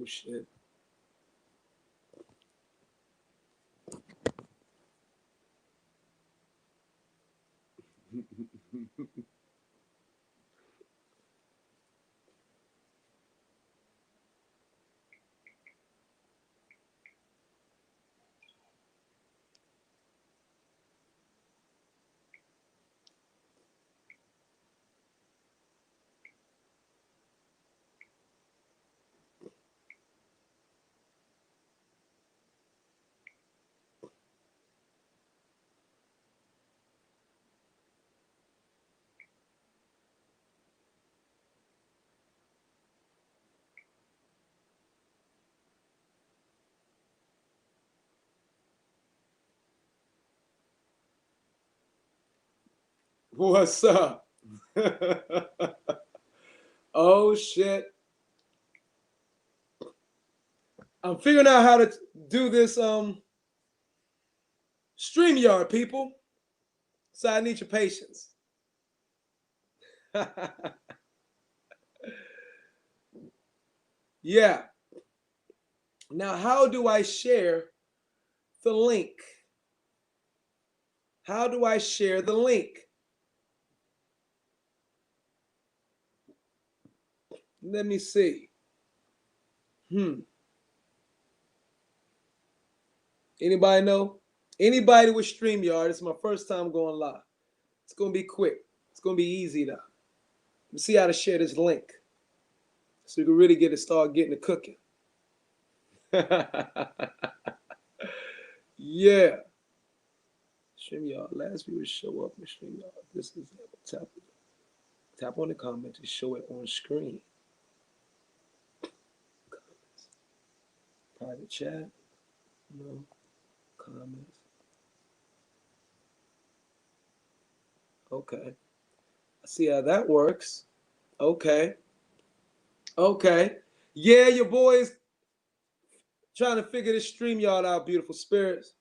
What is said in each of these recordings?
Oh, shit. What's up? Oh, shit. I'm figuring out how to do this StreamYard, people. So I need your patience. Yeah. Now, how do I share the link? How do I share the link? Let me see. Anybody know? Anybody with StreamYard? It's my first time going live. It's going to be quick. It's going to be easy now. Let's see how to share this link so you can really start getting it cooking. Yeah. StreamYard. Last view will show up in StreamYard. This is tap on the comment to show it on screen. Comments. Private chat. No. Comments. Okay. I see how that works. Okay. Okay. Yeah, your boys trying to figure this StreamYard out, beautiful spirits.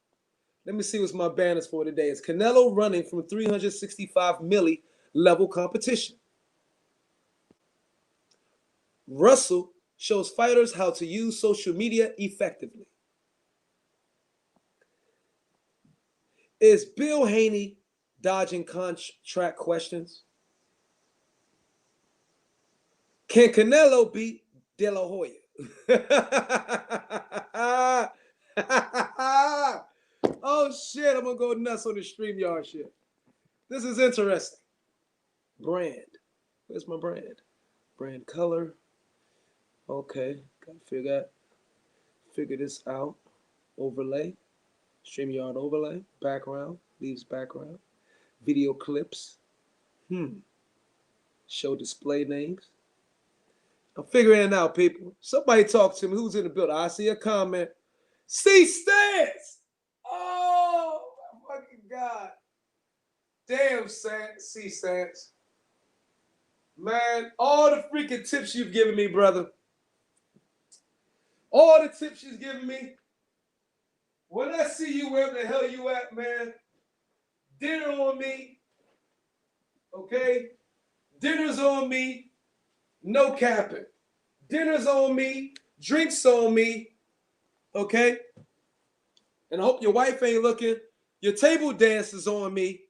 Let me see what's my banners for today. It's CANELO running from 365 milli level competition. Russell shows fighters how to use social media effectively. Is Bill Haney dodging contract questions? Can Canelo beat De La Hoya? Oh shit, I'm gonna go nuts on the StreamYard shit. This is interesting. Brand. Where's my brand? Brand color. Okay, gotta figure this out. Overlay. StreamYard overlay. Background. Leaves background. Video clips. Show display names. I'm figuring it out, people. Somebody talk to me. Who's in the building? I see a comment. C Stance. Oh my fucking God. Damn, C Stance. Man, all the freaking tips you've given me, brother. All the tips you've given me. When I see you wherever the hell you at, man, dinner on me. Okay? Dinner's on me. No capping. Dinner's on me. Drinks on me. Okay? And I hope your wife ain't looking. Your table dance is on me.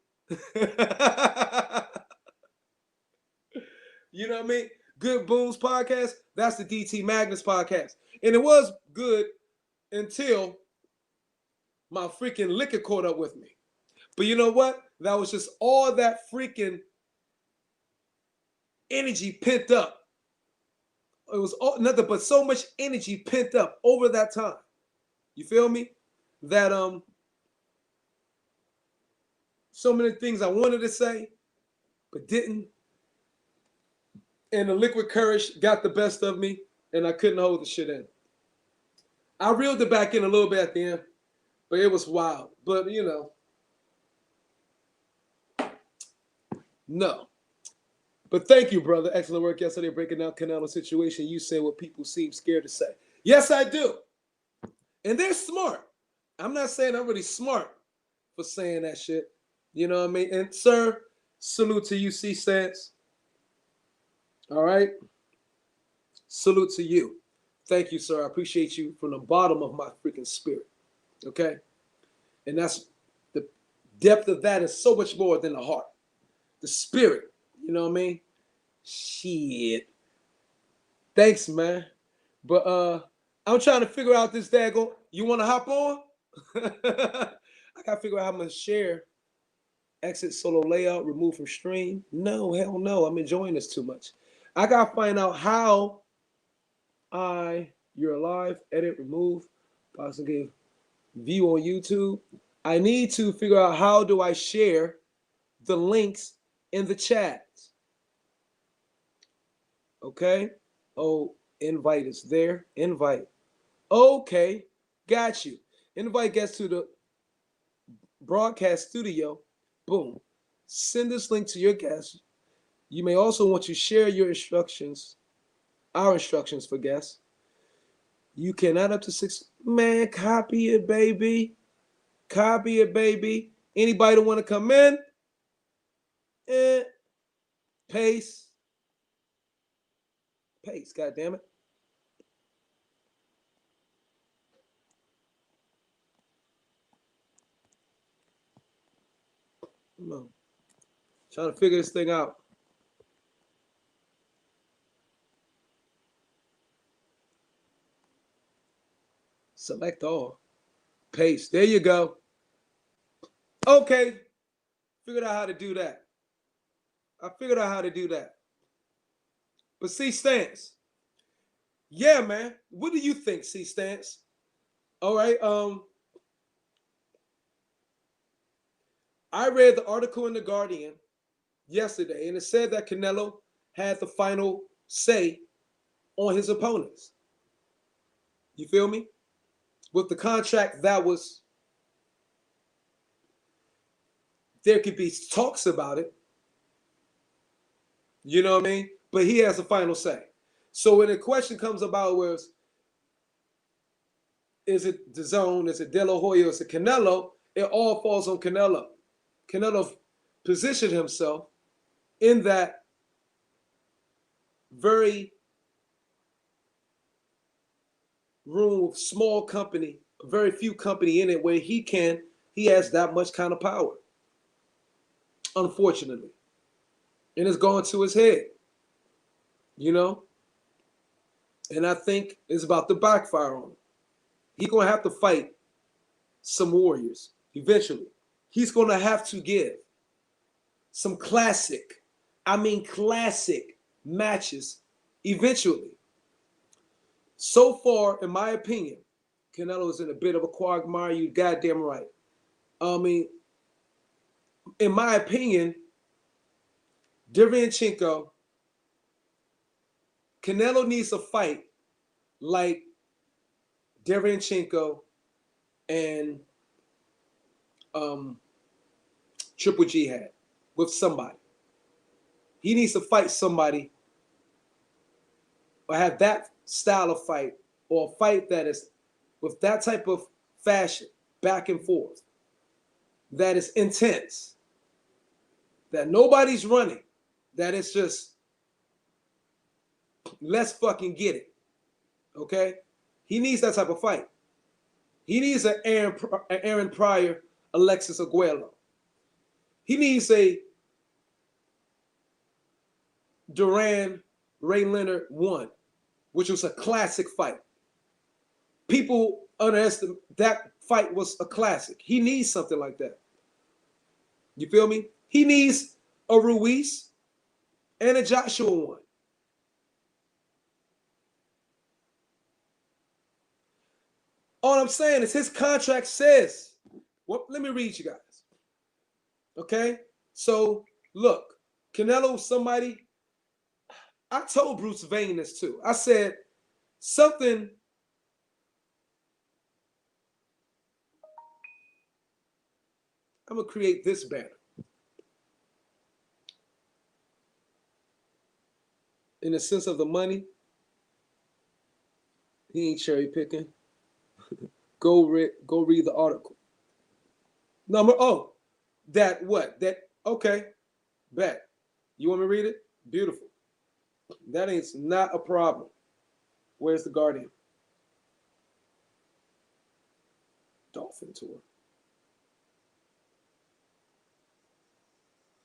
You know what I mean? Good Booms podcast. That's the DT Magnus podcast. And it was good until my freaking liquor caught up with me. But you know what? That was just all that freaking energy pent up. It was nothing but so much energy pent up over that time. You feel me? That so many things I wanted to say, but didn't. And the liquid courage got the best of me, and I couldn't hold the shit in. I reeled it back in a little bit at the end, but it was wild. But, you know, no. But thank you, brother. Excellent work yesterday breaking down Canelo's situation. You say what people seem scared to say. Yes, I do. And they're smart. I'm not saying I'm really smart for saying that shit. You know what I mean? And, sir, salute to you, C Stance. All right? Salute to you. Thank you, sir. I appreciate you from the bottom of my freaking spirit. Okay? And that's the depth of that is so much more than the heart. The spirit. You know what I mean? Shit. Thanks, man. But I'm trying to figure out this daggone. You want to hop on? I gotta figure out how I'm gonna share. Exit solo layout, remove from stream. No, hell no. I'm enjoying this too much. I gotta find out how you're alive, edit, remove, possibly give view on YouTube. I need to figure out how do I share the links in the chat. Okay. Oh, invite is there. Invite. Okay. Got you. Invite gets to the broadcast studio. Boom. Send this link to your guests. You may also want to share your instructions, our instructions for guests. You can add up to 6. Man, copy it, baby. Copy it, baby. Anybody that want to come in? Paste. Paste, God damn it. Come on. Trying to figure this thing out. Select all. Paste. There you go. Okay. Figured out how to do that. I figured out how to do that. But C Stance. Yeah, man. What do you think, C Stance? All right. I read the article in The Guardian yesterday, and it said that Canelo had the final say on his opponents. You feel me? With the contract that was, there could be talks about it. You know what I mean? But he has the final say. So when the question comes about was, is it DAZN, is it De La Hoya, is it Canelo? It all falls on Canelo. Canelo positioned himself in that very room of small company, very few company in it where he has that much kind of power. Unfortunately. And it's gone to his head. You know? And I think it's about to backfire on him. He's going to have to fight some warriors eventually. He's going to have to give some classic matches eventually. So far, in my opinion, Canelo is in a bit of a quagmire. You goddamn right. I mean, in my opinion, Derevyanchenko, Canelo needs a fight like Derevyanchenko and Triple G had with somebody. He needs to fight somebody or have that style of fight, or a fight that is with that type of fashion, back and forth, that is intense, that nobody's running, that it's just, let's fucking get it. Okay? He needs that type of fight. He needs an Aaron Pryor, Alexis Aguero. He needs a Duran, Ray Leonard 1, which was a classic fight. People underestimate that fight was a classic. He needs something like that. You feel me? He needs a Ruiz and a Joshua 1. All I'm saying is his contract says, well, let me read you guys. Okay? So, look, Canelo, somebody, I told Bruce Vane this too. I said, something, I'm going to create this banner. In the sense of the money, he ain't cherry picking. Go read the article. Okay, bet. You want me to read it? Beautiful. That ain't not a problem. Where's the Guardian? Dolphin Tour.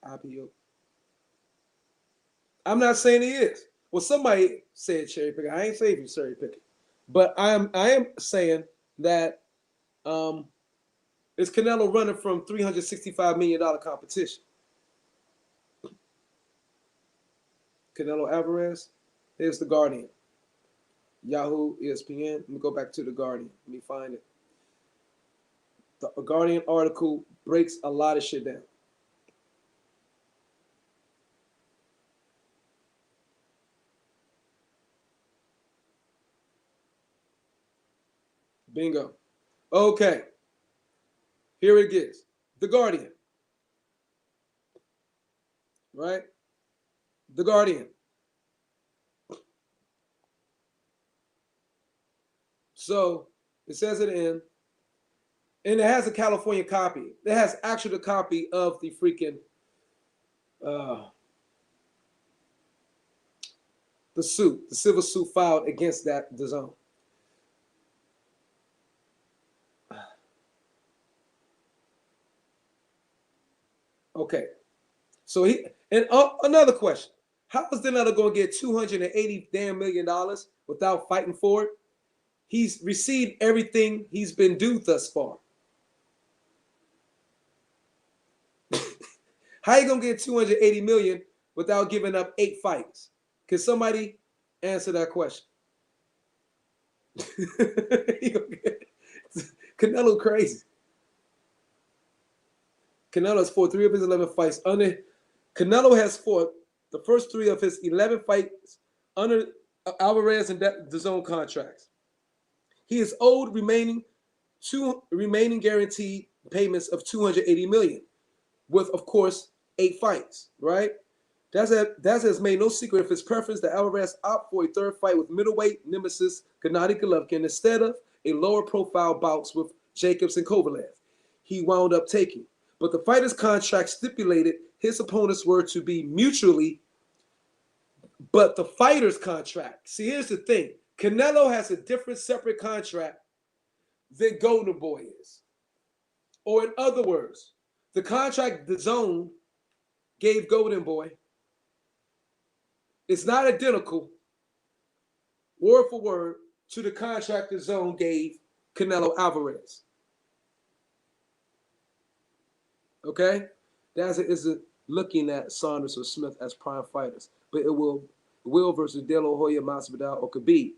IPO. I'm not saying he is. Well, somebody said cherry picking. I ain't saying he's cherry picking, but I am saying that is Canelo running from $365 million competition? Canelo Alvarez. Here's the Guardian. Yahoo, ESPN. Let me go back to the Guardian. Let me find it. The Guardian article breaks a lot of shit down. Bingo. Okay. Here it is. The Guardian. Right? The Guardian. So it says it in, and it has a California copy. It has actually the copy of the freaking the suit, the civil suit filed against that DAZN. Okay, so another question: how is Canelo going to get $280 million without fighting for it? He's received everything he's been due thus far. How you gonna get $280 million without giving up 8 fights? Can somebody answer that question? Canelo crazy. Canelo has fought 3 of his 11 fights under. Canelo has fought the first 3 of his 11 fights under Alvarez and DAZN contracts. He is owed remaining guaranteed payments of $280 million, with of course 8 fights. Right? DAZN has made no secret of his preference that Alvarez opt for a 3rd fight with middleweight nemesis Gennady Golovkin instead of a lower profile bouts with Jacobs and Kovalev. He wound up taking. But the fighter's contract stipulated his opponents were to be mutually. But the fighter's contract, see, here's the thing. Canelo has a different separate contract than Golden Boy is. Or in other words, the contract DAZN gave Golden Boy is not identical, word for word, to the contract DAZN gave Canelo Alvarez. Okay? DAZN isn't looking at Saunders or Smith as prime fighters, but it will versus De La Hoya, Masvidal, or Khabib.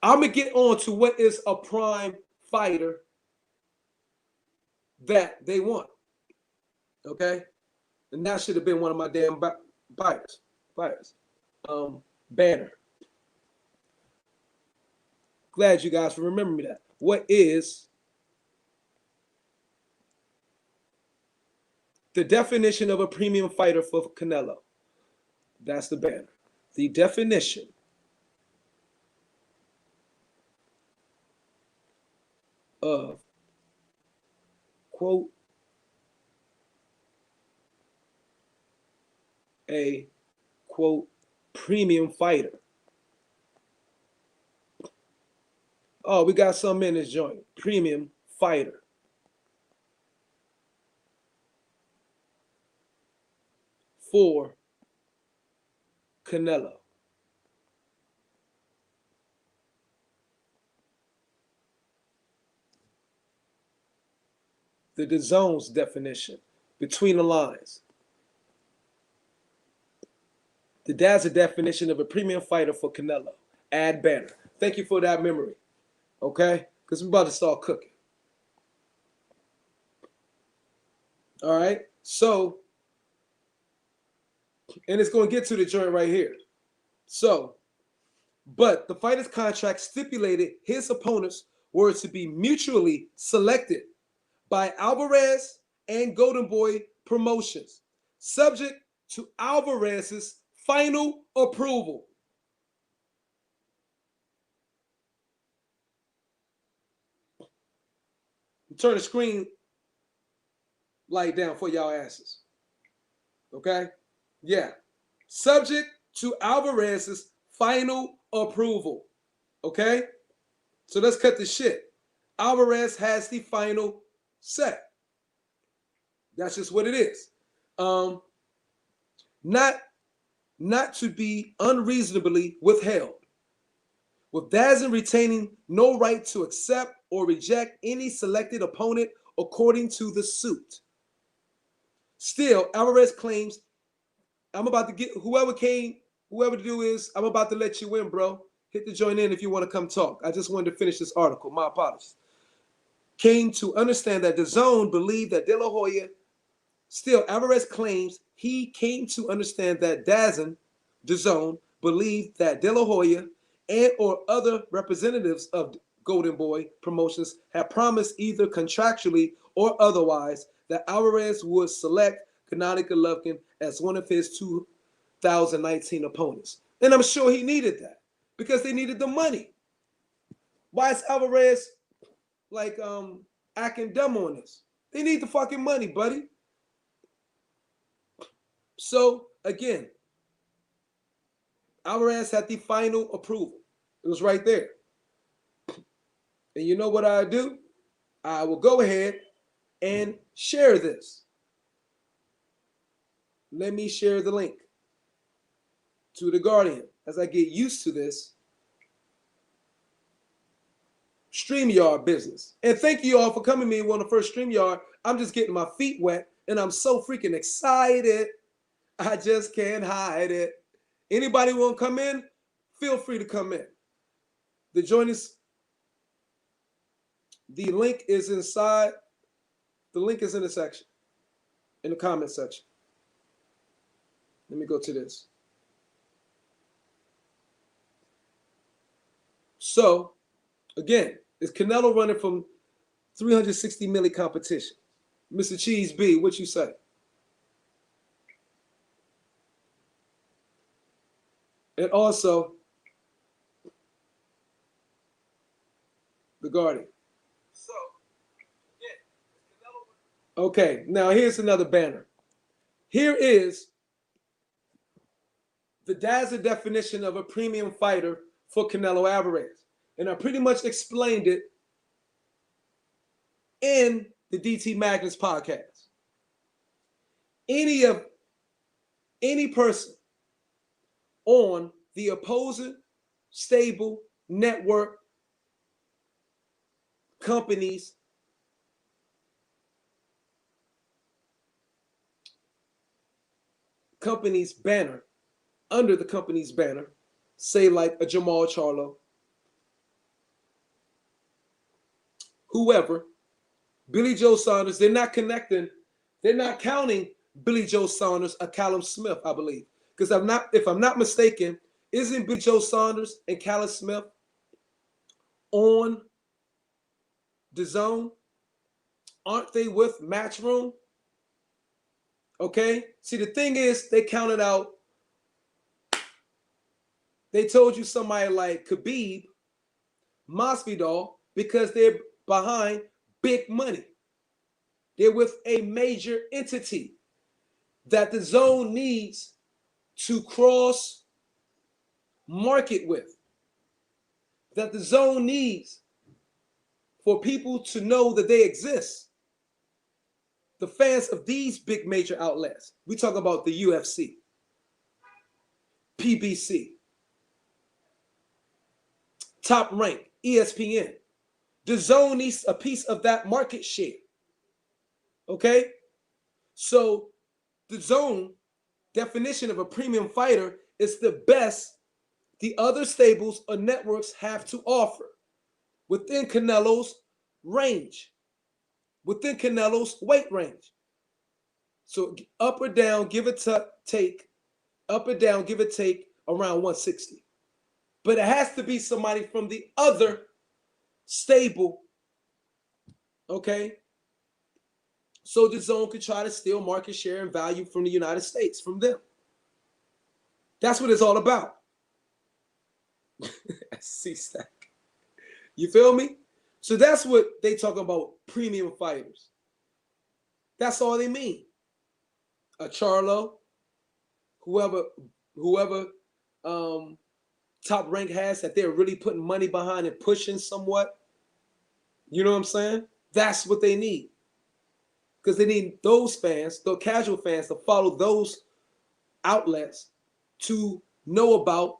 I'm going to get on to what is a prime fighter that they want. Okay? And that should have been one of my damn fighters. Banner. Glad you guys remember me that. What is the definition of a premium fighter for Canelo? That's the banner. The definition of, quote, a, quote, premium fighter. Oh, we got some in this joint. Premium fighter. For Canelo. The DAZN's definition, between the lines. The DAZN definition of a premium fighter for Canelo. Add banner. Thank you for that memory. Okay? Because we're about to start cooking. All right? So, and it's going to get to the joint right here. So, but the fighter's contract stipulated his opponents were to be mutually selected by Alvarez and Golden Boy Promotions, subject to Alvarez's final approval. Turn the screen light down for y'all asses. Okay? Yeah. Subject to Alvarez's final approval. Okay? So let's cut the shit. Alvarez has the final say. That's just what it is. Not to be unreasonably withheld, with DAZN retaining no right to accept or reject any selected opponent according to the suit. Still, Alvarez claims, I'm about to get whoever to do is, I'm about to let you in, bro. Hit the join in if you want to come talk. I just wanted to finish this article. My apologies. Came to understand that DAZN believed that De La Hoya, still, Alvarez claims he came to understand that DAZN believed that De La Hoya and or other representatives of Golden Boy Promotions had promised either contractually or otherwise that Alvarez would select Gennady Golovkin as one of his 2019 opponents. And I'm sure he needed that because they needed the money. Why is Alvarez like acting dumb on this? They need the fucking money, buddy. So again, Alvarez had the final approval. It was right there. And you know what I do? I will go ahead and share this. Let me share the link to The Guardian as I get used to this StreamYard business. And thank you all for coming to me on the first StreamYard. I'm just getting my feet wet and I'm so freaking excited. I just can't hide it. Anybody want to come in? Feel free to come in. The join us. The link is inside. The link is in the section, in the comment section. Let me go to this. So, again, is Canelo running from 360MILLI competition? Mr. Cheese B, what you say? And also, The Guardian. So, yeah. Okay, now here's another banner. Here is the DAZN definition of a premium fighter for Canelo Alvarez. And I pretty much explained it in the DT Magnus podcast. Any person on the opposing stable network companies banner, under the company's banner, say like a Jamal Charlo, whoever, Billy Joe Saunders, they're not counting Billy Joe Saunders or Callum Smith, I believe. Because if I'm not mistaken, isn't Billy Joe Saunders and Callum Smith on DAZN? Aren't they with Matchroom? Okay. See, the thing is, they counted out. They told you somebody like Khabib, Masvidal, because they're behind big money. They're with a major entity that DAZN needs to cross market with. That DAZN needs for people to know that they exist. The fans of these big major outlets. We talk about the UFC, PBC, Top Rank, ESPN. DAZN needs a piece of that market share. Okay? So DAZN definition of a premium fighter is the best the other stables or networks have to offer within Canelo's range, within Canelo's weight range. So up or down, give or take, up or down, give or take around 160. But it has to be somebody from the other stable, okay? So DAZN could try to steal market share and value from the United States, from them. That's what it's all about. C-Stack. You feel me? So that's what they talk about, premium fighters. That's all they mean. A Charlo, whoever Top Rank has that they're really putting money behind and pushing somewhat. You know what I'm saying? That's what they need. Because they need those fans, the casual fans, to follow those outlets to know about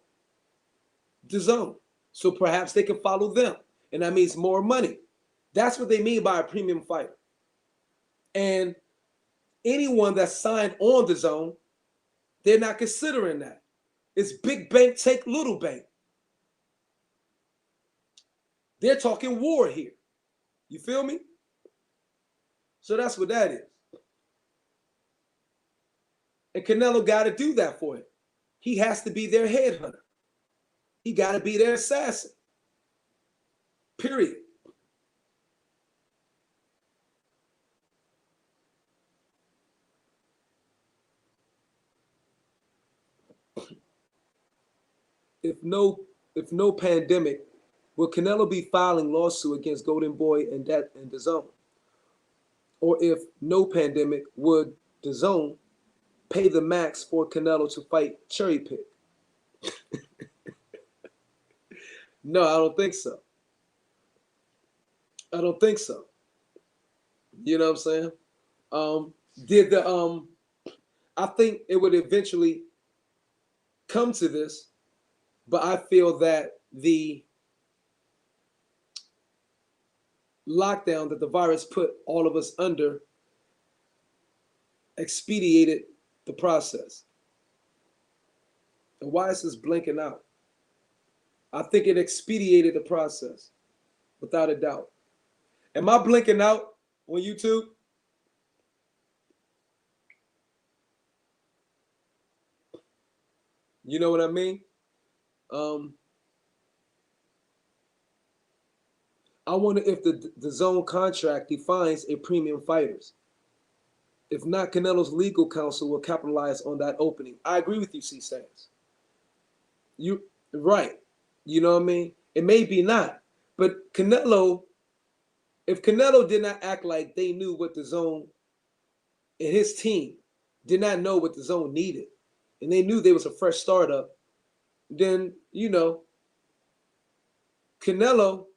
DAZN. So perhaps they can follow them. And that means more money. That's what they mean by a premium fighter. And anyone that's signed on DAZN, they're not considering that. It's big bank take little bank. They're talking war here. You feel me? So that's what that is. And Canelo got to do that for it. He has to be their headhunter. He got to be their assassin. Period. If no pandemic, will Canelo be filing lawsuit against Golden Boy and DAZN? Or if no pandemic, would DAZN pay the max for Canelo to fight Cherry Pick? No, I don't think so. I don't think so. You know what I'm saying? I think it would eventually come to this, but I feel that the lockdown that the virus put all of us under expedited the process. And why is this blinking out? I think it expedited the process, without a doubt. Am I blinking out on YouTube? You know what I mean? I wonder if the DAZN contract defines a premium fighters. If not, Canelo's legal counsel will capitalize on that opening. I agree with you, C. Sands. You right. You know what I mean? It may be not. But Canelo, if Canelo did not act like they knew what DAZN and his team did not know what DAZN needed, and they knew there was a fresh startup, then, you know, Canelo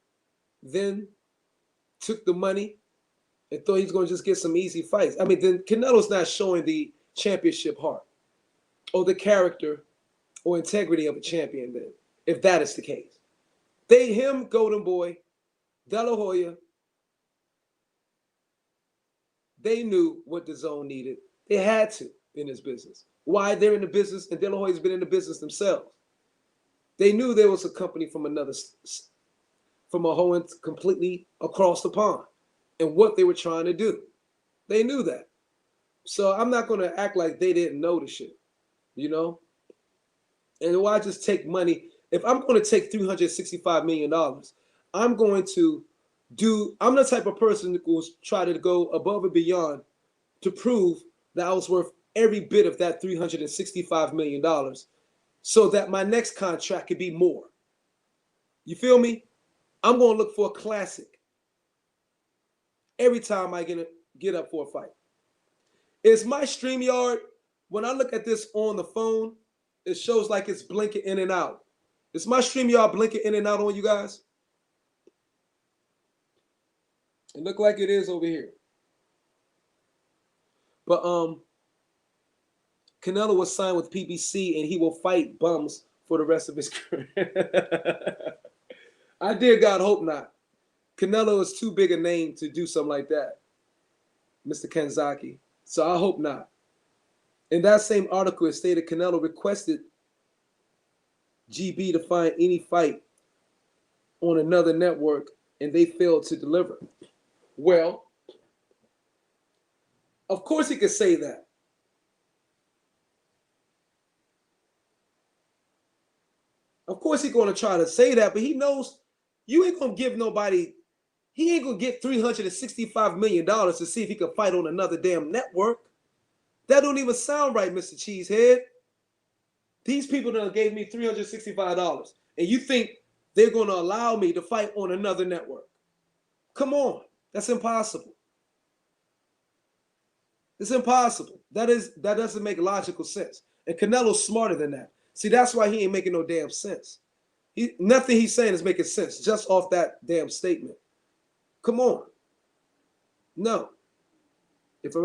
then took the money and thought he's going to just get some easy fights. I mean, then Canelo's not showing the championship heart or the character or integrity of a champion then, if that is the case. Him, Golden Boy, De La Hoya, they knew what DAZN needed. They had to in this business. Why they're in the business, and De La Hoya's been in the business themselves. They knew there was a company from a whole completely across the pond and what they were trying to do. They knew that. So I'm not going to act like they didn't know the shit, you know? And why just take money? If I'm going to take $365 million, I'm the type of person that will try to go above and beyond to prove that I was worth every bit of that $365 million so that my next contract could be more. You feel me? I'm going to look for a classic every time I get up for a fight. Is my StreamYard, when I look at this on the phone, it shows like it's blinking in and out. Is my StreamYard blinking in and out on you guys? It look like it is over here. But Canelo was signed with PBC and he will fight bums for the rest of his career. I dear God hope not. Canelo is too big a name to do something like that, Mr. Kanzaki. So I hope not. In that same article, it stated Canelo requested GB to find any fight on another network and they failed to deliver. Well, of course he could say that. Of course he's going to try to say that, but he knows you ain't going to give nobody, he ain't going to get $365 million to see if he can fight on another damn network. That don't even sound right, Mr. Cheesehead. These people done gave me $365, and you think they're going to allow me to fight on another network? Come on. That's impossible. It's impossible. That doesn't make logical sense. And Canelo's smarter than that. See, that's why he ain't making no damn sense. Nothing he's saying is making sense just off that damn statement. Come on. No. If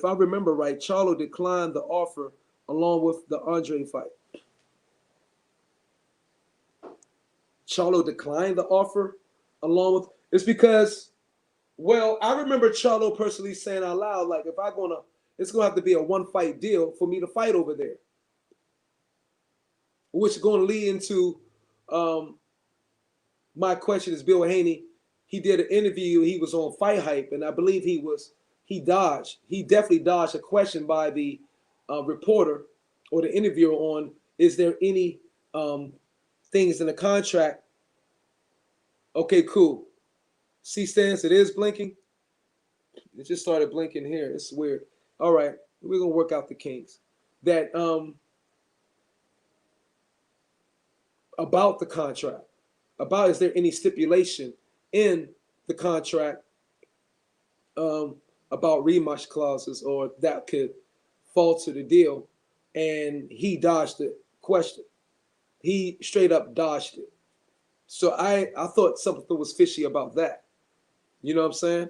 I remember right, Charlo declined the offer along with the Andre fight. Charlo declined the offer along with, it's because, well, I remember Charlo personally saying out loud, like, if it's gonna have to be a one fight deal for me to fight over there, which is going to lead into my question is Bill Haney. He did an interview. He was on Fight Hype, and I believe he definitely dodged a question by the reporter or the interviewer on, is there any things in the contract? Okay, cool. See, Stance, it is blinking. It just started blinking here. It's weird. All right, we're gonna work out the kinks. That about the contract. About, is there any stipulation in the contract about rematch clauses or that could falter the deal? And he dodged the question. He straight up dodged it. So I thought something was fishy about that. You know what I'm saying?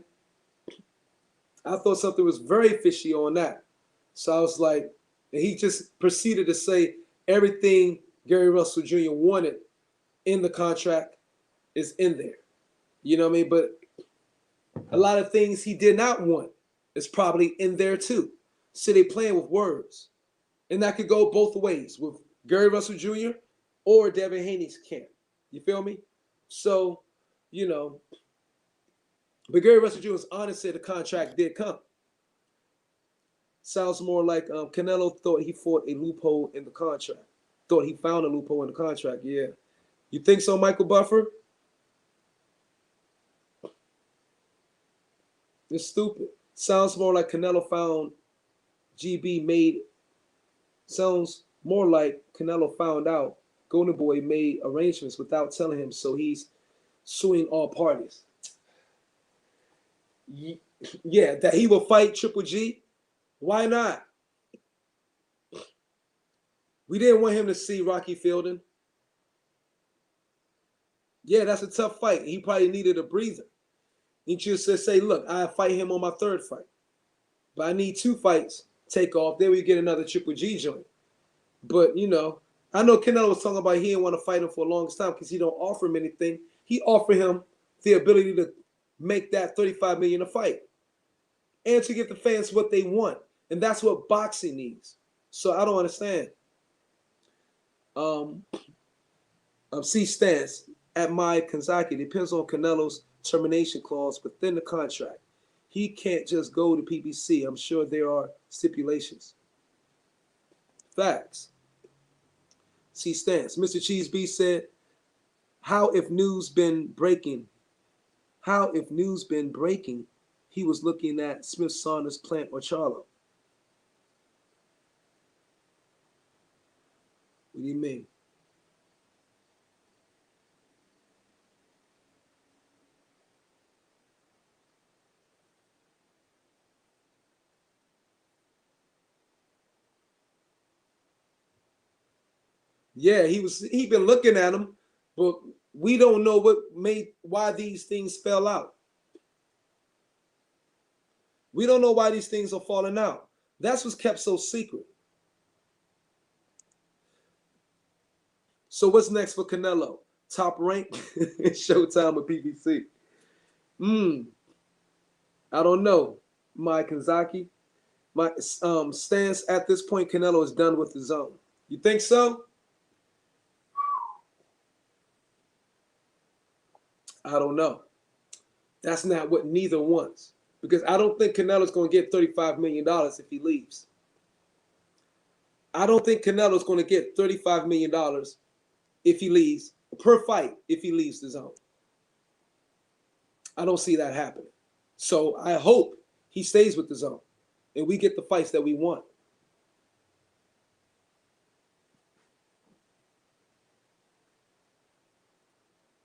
I thought something was very fishy on that. So I was like, and he just proceeded to say everything Gary Russell Jr. wanted in the contract is in there. You know what I mean? But a lot of things he did not want is probably in there too. So they playing with words. And that could go both ways with Gary Russell Jr. or Devin Haney's camp. You feel me? So, you know, but Gary Russell Jr. was honest, said the contract did come. Sounds more like Canelo thought he fought a loophole in the contract. Thought he found a loophole in the contract. Yeah. You think so, Michael Buffer? It's stupid. Sounds more like Canelo found GB made. Sounds more like Canelo found out Golden Boy made arrangements without telling him, so he's suing all parties. Yeah, that he will fight Triple G. Why not? We didn't want him to see Rocky Fielding. Yeah, that's a tough fight. He probably needed a breather. He just say, look, I fight him on my third fight. But I need 2 fights, take off. Then we get another Triple G joint. But, you know, I know Canelo was talking about he didn't want to fight him for the longest time because he don't offer him anything. He offered him the ability to make that $35 million a fight and to give the fans what they want. And that's what boxing needs. So I don't understand. C stance at my Kanzaki depends on Canelo's termination clause within the contract. He can't just go to PBC. I'm sure there are stipulations. Facts. C stance. Mr. Cheese B said, how if news been breaking? How if news been breaking? He was looking at Smith Saunders, Plant, or Charlo. What do you mean? Yeah, he been looking at him, but we don't know why these things fell out. We don't know why these things are falling out. That's what's kept so secret. So what's next for Canelo? Top rank? Showtime with PBC. I don't know. My Kanzaki. My stance at this point, Canelo is done with the zone. You think so? I don't know. That's not what neither wants. Because I don't think Canelo's going to get $35 million if he leaves. I don't think Canelo's going to get $35 million if he leaves, per fight, if he leaves the zone. I don't see that happening. So I hope he stays with the zone and we get the fights that we want.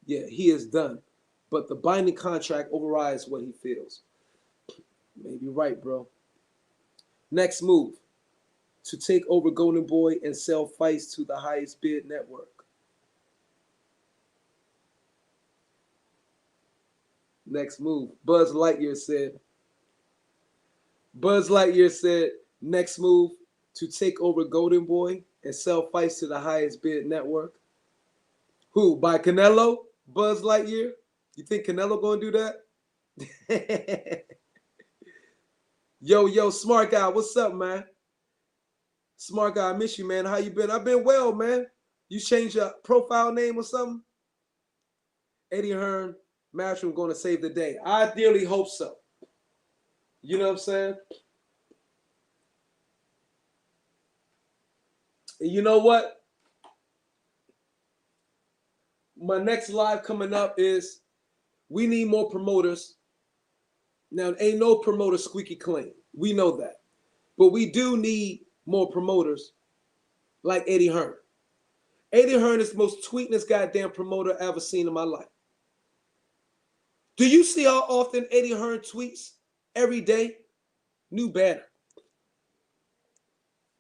Yeah, he is done. But the binding contract overrides what he feels. Maybe right, bro. Next move, to take over Golden Boy and sell fights to the highest bid network. Next move. Buzz Lightyear said, next move to take over Golden Boy and sell fights to the highest bid network. Who? By Canelo? Buzz Lightyear? You think Canelo gonna do that? Yo, smart guy, what's up, man? Smart guy, I miss you, man. How you been? I've been well, man. You changed your profile name or something? Eddie Hearn, Matchroom gonna save the day. I dearly hope so. You know what I'm saying? And you know what? My next live coming up is we need more promoters. Now, ain't no promoter squeaky clean. We know that. But we do need more promoters like Eddie Hearn. Eddie Hearn is the most tweetingest goddamn promoter I've ever seen in my life. Do you see how often Eddie Hearn tweets every day? New banner.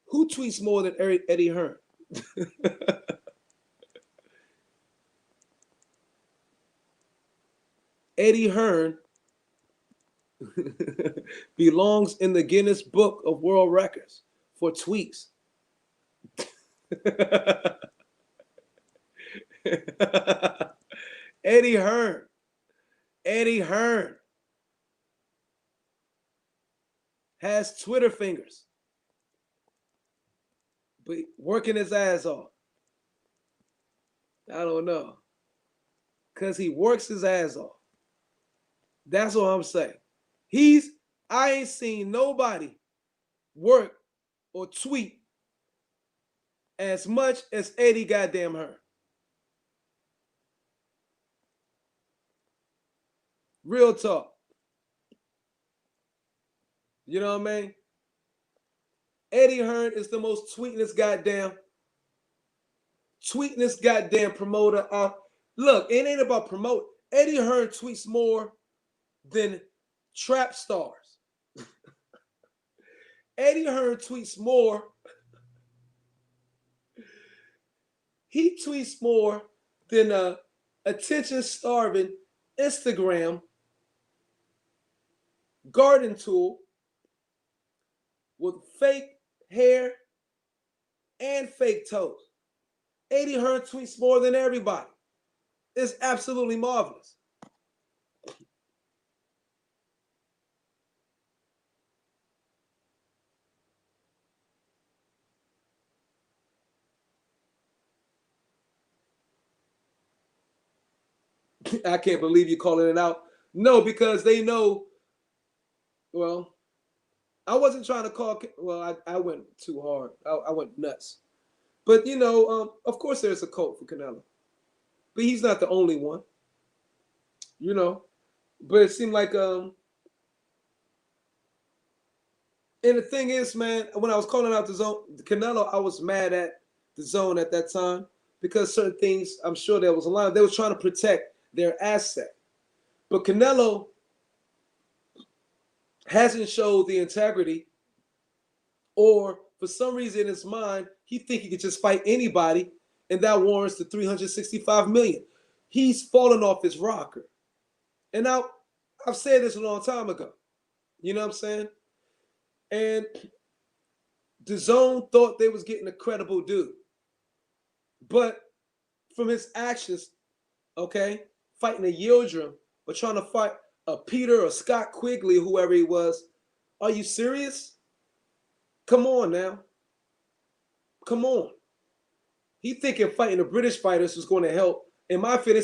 Who tweets more than Eddie Hearn? Eddie Hearn belongs in the Guinness Book of World Records for tweets. Eddie Hearn has Twitter fingers, but working his ass off. I don't know, because he works his ass off. That's what I'm saying. I ain't seen nobody work or tweet as much as Eddie goddamn Hearn. Real talk. You know what I mean? Eddie Hearn is the most tweetingest goddamn promoter. Look, it ain't about promote. Eddie Hearn tweets more than trap stars. Eddie Hearn tweets more. He tweets more than a attention-starving Instagram garden tool with fake hair and fake toes. Eddie Hearn tweets more than everybody. It's absolutely marvelous. I can't believe you calling it out. No, because they know. Well, I wasn't trying to call. Well, I went too hard. I went nuts. But, you know, of course there's a cult for Canelo. But he's not the only one. You know. But it seemed like, and the thing is, man, when I was calling out the zone, Canelo, I was mad at the zone at that time because certain things, I'm sure there was a lot. They were trying to protect their asset. But Canelo hasn't showed the integrity, or for some reason in his mind, he think he could just fight anybody, and that warrants the $365 million. He's fallen off his rocker. And now, I've said this a long time ago. You know what I'm saying? And the zone thought they was getting a credible dude. But from his actions, okay, fighting a Yildirim or trying to fight a Peter or Scott Quigley, whoever he was, are you serious? Come on now. Come on. He thinking fighting the British fighters was going to help. In my opinion,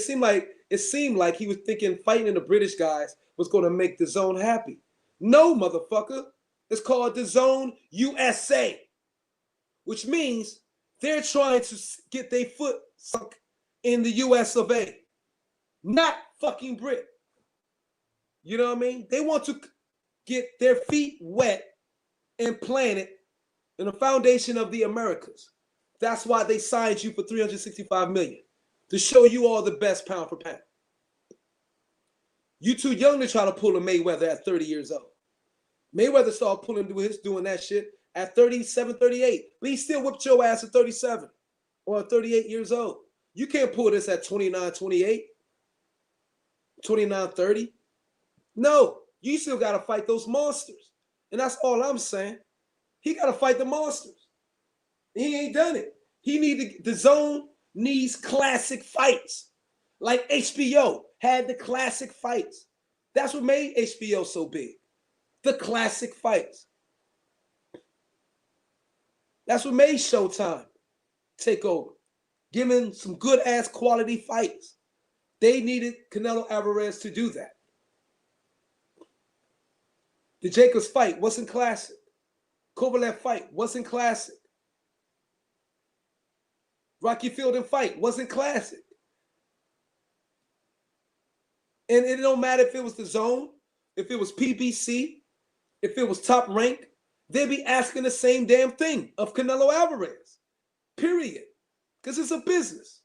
it seemed like he was thinking fighting the British guys was going to make the zone happy. No, motherfucker. It's called the Zone USA, which means they're trying to get their foot sunk in the US of A, not fucking Brit. You know what I mean? They want to get their feet wet and planted in the foundation of the Americas. That's why they signed you for $365 million, to show you all the best pound for pound. You too young to try to pull a Mayweather at 30 years old. Mayweather started doing that shit at 37, 38, but he still whipped your ass at 37 or 38 years old. You can't pull this at 29, 28, 29, 30. No, you still got to fight those monsters. And that's all I'm saying. He got to fight the monsters. He ain't done it. The DAZN needs classic fights. Like HBO had the classic fights. That's what made HBO so big. The classic fights. That's what made Showtime take over. Giving some good ass quality fights. They needed Canelo Alvarez to do that. The Jacobs fight wasn't classic. Kovalev fight wasn't classic. Rocky Fielding fight wasn't classic. And it don't matter if it was DAZN, if it was PBC, if it was Top Rank, they'd be asking the same damn thing of Canelo Alvarez. Period. Because it's a business.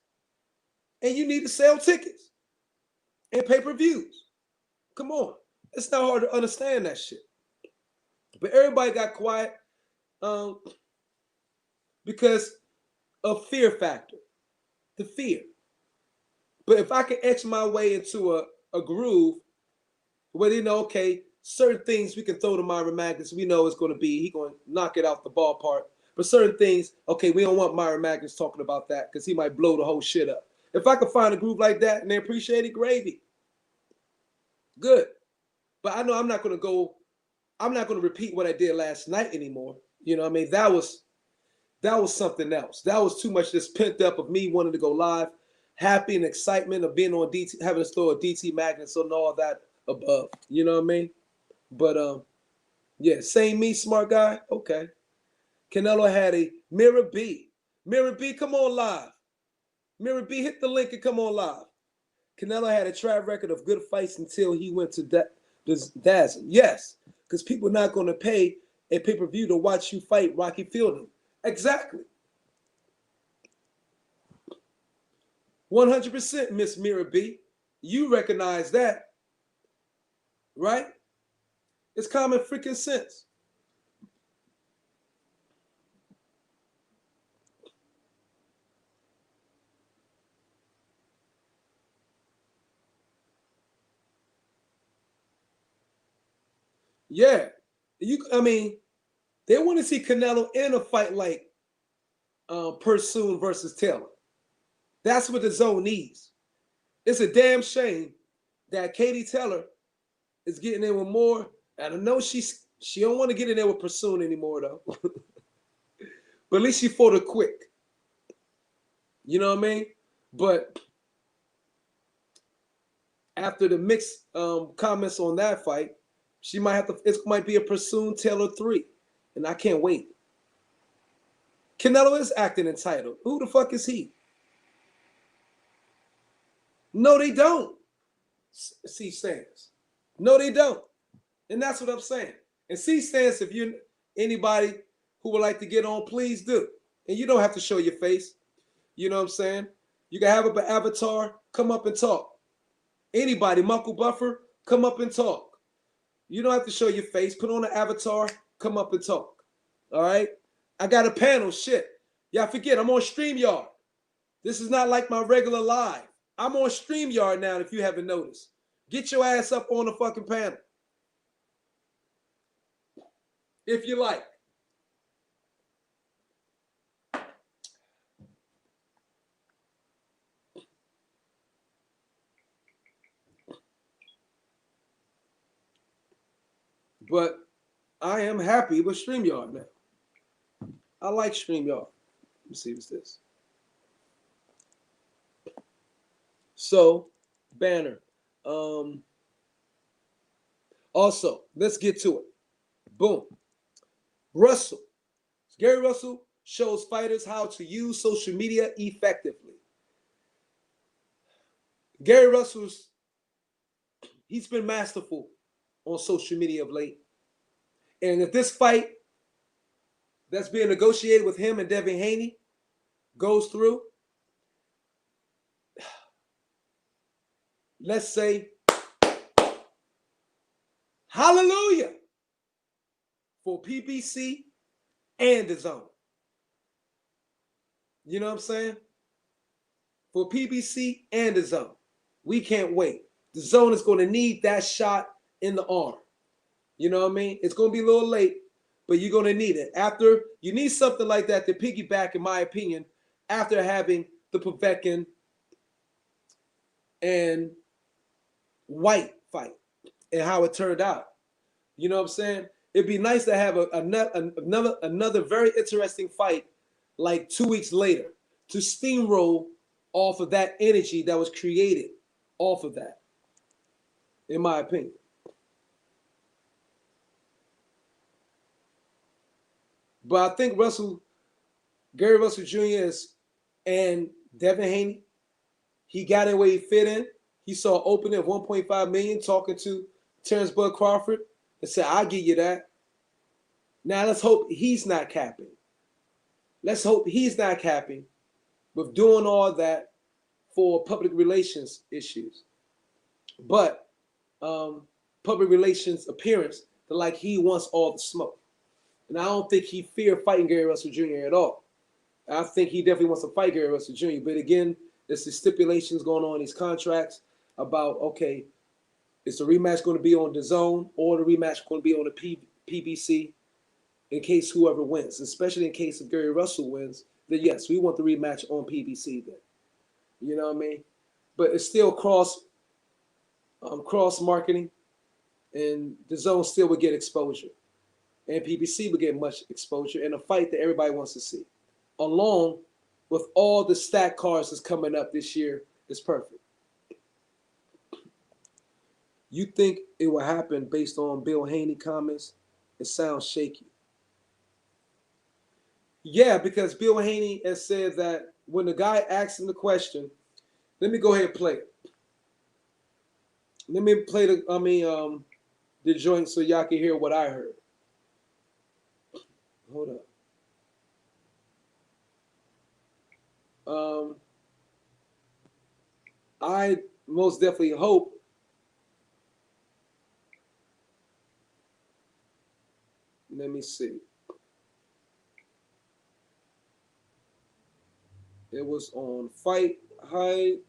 And you need to sell tickets and pay-per-views. Come on. It's not hard to understand that shit. But everybody got quiet because of fear factor. The fear. But if I can etch my way into a groove where they know, okay, certain things we can throw to Myron Magnus, we know it's going to be, he's going to knock it out the ballpark. But certain things, okay, we don't want Myron Magnus talking about that because he might blow the whole shit up. If I can find a groove like that and they appreciate it, gravy. Good. But I know I'm not going to repeat what I did last night anymore. You know what I mean? That was something else. That was too much just pent up of me wanting to go live, happy and excitement of being on DT, having to throw a DT Magnus and all that above. You know what I mean? But yeah, same me, smart guy. Okay. Canelo had a Mirror B. Mirror B, come on live. Mirror B, hit the link and come on live. Canelo had a track record of good fights until he went to DAZN. Yes, because people are not going to pay a pay-per-view to watch you fight Rocky Fielding. Exactly. 100% Miss Mirror B. You recognize that, right? It's common freaking sense. Yeah. I mean, they want to see Canelo in a fight like Pursoon versus Taylor. That's what the DAZN needs. It's a damn shame that Katie Taylor is getting in with more. I don't know she don't want to get in there with Pursoon anymore though. But at least she fought her quick. You know what I mean? But after the mixed comments on that fight, she might have to. It might be a Pursoon Taylor 3, and I can't wait. Canelo is acting entitled. Who the fuck is he? No, they don't. C stands. No, they don't. And that's what I'm saying. And C stands, if you're anybody who would like to get on, please do. And you don't have to show your face. You know what I'm saying? You can have an avatar, come up and talk. Anybody, Muckle Buffer, come up and talk. You don't have to show your face. Put on an avatar, come up and talk. All right? I got a panel, shit. Y'all forget, I'm on StreamYard. This is not like my regular live. I'm on StreamYard now, if you haven't noticed. Get your ass up on the fucking panel. If you like. But I am happy with StreamYard now. I like StreamYard. Let me see what's this. So, banner. Also, let's get to it. Boom. Russell. Gary Russell shows fighters how to use social media effectively. Gary Russell's, he's been masterful on social media of late. And if this fight that's being negotiated with him and Devin Haney goes through, let's say, hallelujah for PBC and DAZN. You know what I'm saying? For PBC and DAZN. We can't wait. DAZN is going to need that shot in the arm. You know what I mean? It's going to be a little late, but you're going to need it. After you need something like that to piggyback, in my opinion, after having the Povetkin and White fight and how it turned out. You know what I'm saying? It'd be nice to have another very interesting fight like 2 weeks later to steamroll off of that energy that was created off of that, in my opinion. But I think Gary Russell Jr. and Devin Haney, he got in where he fit in. He saw an opening of 1.5 million talking to Terrence Bud Crawford and said, I'll give you that. Now let's hope he's not capping. Let's hope he's not capping with doing all that for public relations issues. But public relations appearance, like he wants all the smoke. And I don't think he feared fighting Gary Russell Jr. at all. I think he definitely wants to fight Gary Russell Jr. But again, there's the stipulations going on in these contracts about, okay, is the rematch going to be on DAZN or the rematch going to be on the PBC in case whoever wins, especially in case if Gary Russell wins, then yes, we want the rematch on PBC then. You know what I mean? But it's still cross marketing, and DAZN still would get exposure. And PBC would get much exposure in a fight that everybody wants to see. Along with all the stacked cards that's coming up this year, is perfect. You think it will happen based on Bill Haney comments? It sounds shaky. Yeah, because Bill Haney has said that when the guy asked him the question, let me go ahead and play it. Let me play the joint so y'all can hear what I heard. Hold up. I most definitely hope let me see. It was on Fight Hype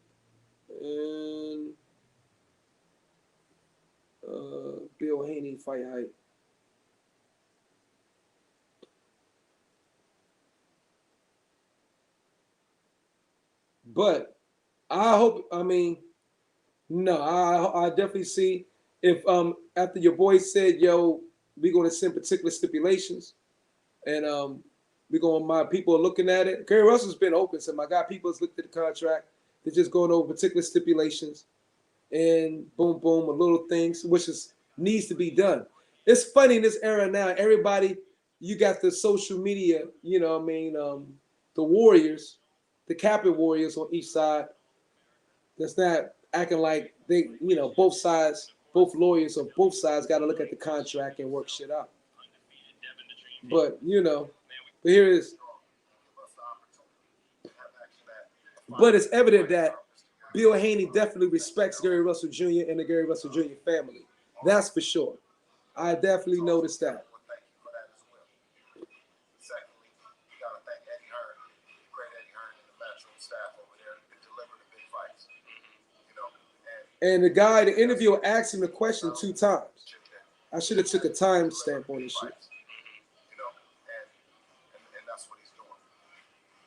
and Bill Haney Fight Hype. But I hope, no, I definitely see if after your boy said, yo, we're going to send particular stipulations and my people are looking at it. Gary Russell's been open, so my guy, people has looked at the contract. They're just going over particular stipulations and boom, boom, little things, which needs to be done. It's funny in this era now, everybody, you got the social media, the warriors, the Captain Warriors on each side that's not acting like they, both sides, both lawyers on both sides got to look at the contract and work shit out. But, but here it is. But it's evident that Bill Haney definitely respects Gary Russell Jr. and the Gary Russell Jr. family. That's for sure. I definitely noticed that. And the guy, the interviewer, asked him the question 2 times. I should have took a timestamp on this shit. And that's what he's doing.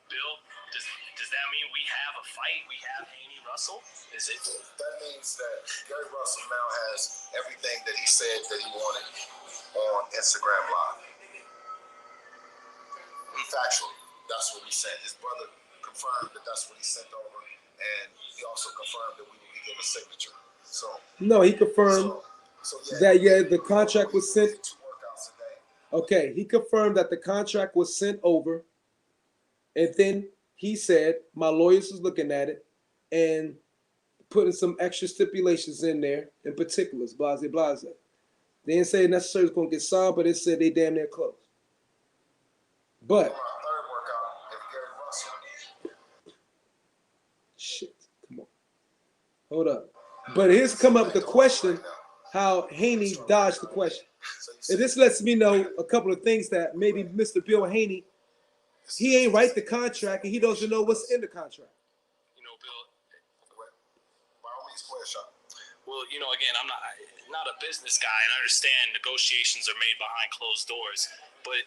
Bill, does that mean we have a fight? We have Haney Russell? Is it? That means that Gary Russell now has everything that he said that he wanted on Instagram Live. Factually, that's what we said. His brother confirmed that that's what he sent over, and he also confirmed that we will be given a signature. So no, he confirmed that the contract was sent. Okay, he confirmed that the contract was sent over, and then he said my lawyers was looking at it and putting some extra stipulations in there in particulars, blase, blase. They didn't say necessarily it's going to get signed, but it said they damn near close. But shit, come on, hold up. But here's come up with the question: how Haney dodged the question. And this lets me know a couple of things that maybe Mr. Bill Haney, he ain't write the contract and he doesn't know what's in the contract. Bill, by all means, go ahead, Sean. Well, again, I'm not a business guy, and I understand negotiations are made behind closed doors. But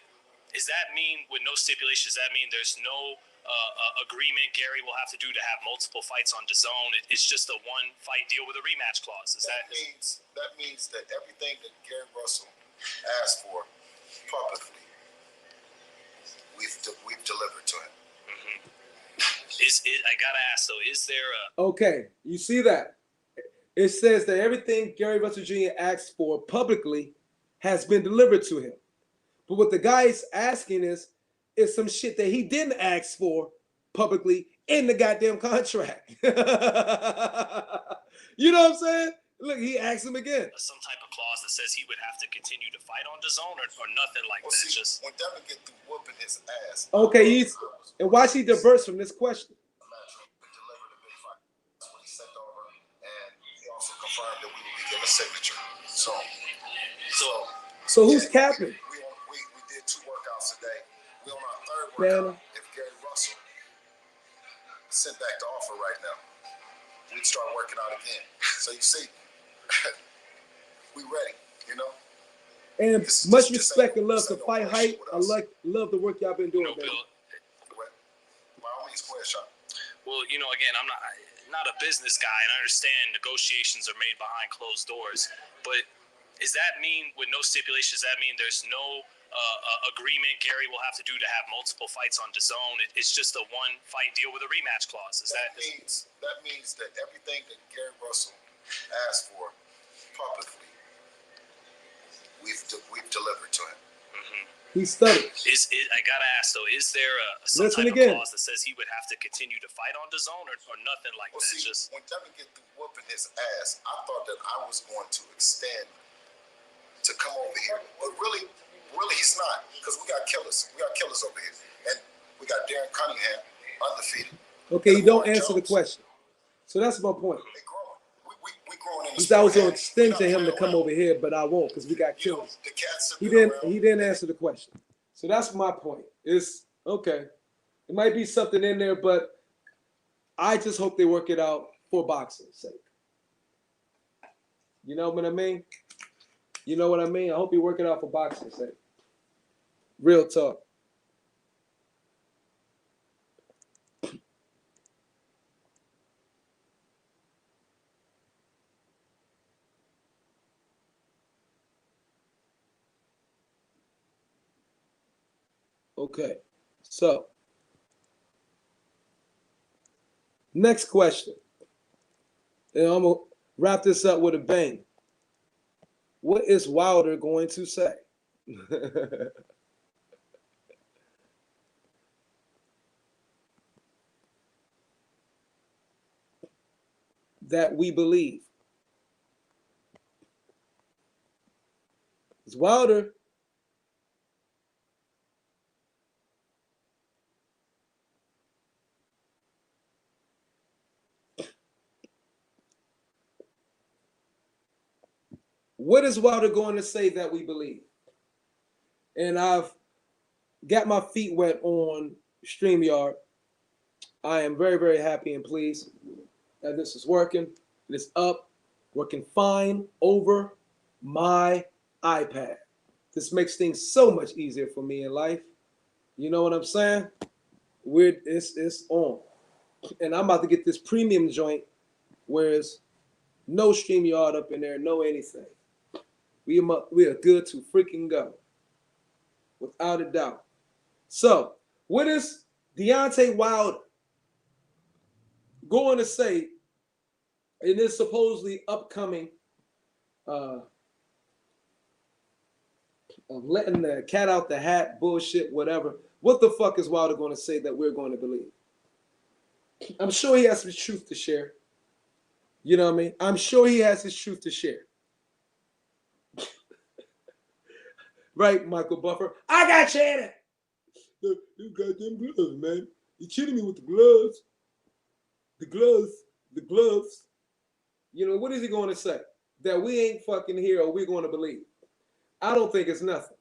does that mean, with no stipulations, does that mean there's no agreement Gary will have to do to have multiple fights on DAZN? It's just a one fight deal with a rematch clause. That means that everything that Gary Russell asked for publicly, we've delivered to him. Mm-hmm. I gotta ask though, is there a Okay, you see that? It says that everything Gary Russell Jr. asked for publicly has been delivered to him. But what the guy is asking is some shit that he didn't ask for publicly in the goddamn contract. You know what I'm saying? Look, he asked him again. some type of clause that says he would have to continue to fight on DAZN or nothing like that? See, Just when Devin get through whooping his ass. Okay, and watch he diverts from this question. Delivered a big fight. That's what he sent over, and he also confirmed that we will be getting a signature. So who's capping? We did 2 workouts a day. We on our 3rd Banner. workout. If Gary Russell sent back the offer right now, we'd start working out again. So you see, we ready, And much respect and love to Fight Hype. I love the work y'all been doing, baby. By all means, go ahead, Sean. Well, again, I'm not a business guy, and I understand negotiations are made behind closed doors. But does that mean, with no stipulations, does that mean there's no agreement Gary will have to do to have multiple fights on DAZN? It's just a one fight deal with a rematch clause. That means that everything that Gary Russell asked for publicly, we've delivered to him. Mm-hmm. He studied. I gotta ask though, is there some Listen type again. of clause that says he would have to continue to fight on DAZN or nothing like that? See, Just when Devin get through whooping his ass, I thought that I was going to extend to come over here, but really he's not, because we got killers. We got killers over here, and we got Darren Cunningham undefeated. Okay, you don't answer the question. So that's my point. They growing. We growing in the Because I was sport, going to and extend we to not him to playing come around. over here, but I won't because we got killers. The cats He have been around. didn't answer the question. So that's my point. It's okay. It might be something in there, but I just hope they work it out for boxing's sake. You know what I mean? You know what I mean? I hope you work it out for boxing's sake. Real talk. Okay, so next question. And I'm going to wrap this up with a bang. What is Wilder going to say? That we believe. It's Wilder. What is Wilder going to say that we believe? And I've got my feet wet on StreamYard. I am very, very happy and pleased that this is working. It is up, working fine over my iPad. This makes things so much easier for me in life. You know what I'm saying? It's on. And I'm about to get this premium joint where it's no StreamYard up in there, no anything. We are good to freaking go. Without a doubt. So, what is Deontay Wilder going to say in this supposedly upcoming of letting the cat out the hat, bullshit, whatever? What the fuck is Wilder going to say that we're going to believe? I'm sure he has his truth to share. You know what I mean? I'm sure he has his truth to share. Right, Michael Buffer? I got Shannon. You goddamn gloves, man. You cheating me with the gloves. The gloves. You know, what is he going to say? That we ain't fucking here or we're going to believe? I don't think it's nothing.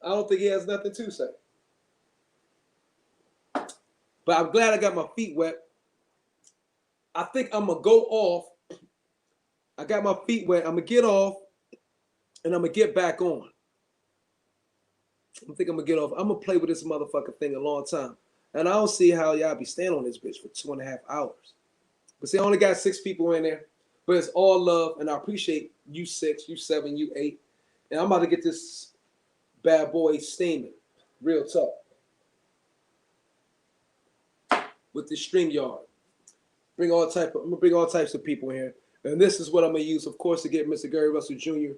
I don't think he has nothing to say. But I'm glad I got my feet wet. I think I'm going to go off. I got my feet wet. I'm gonna get off, and I'm gonna get back on. I think I'm gonna get off. I'm gonna play with this motherfucking thing a long time, and I don't see how y'all be staying on this bitch for 2.5 hours. But see, I only got 6 people in there, but it's all love, and I appreciate you 6, you 7, you 8, and I'm about to get this bad boy steaming, real talk, with the StreamYard. I'm gonna bring all types of people in here, and this is what I'm gonna use, of course, to get Mr. Gary Russell Jr.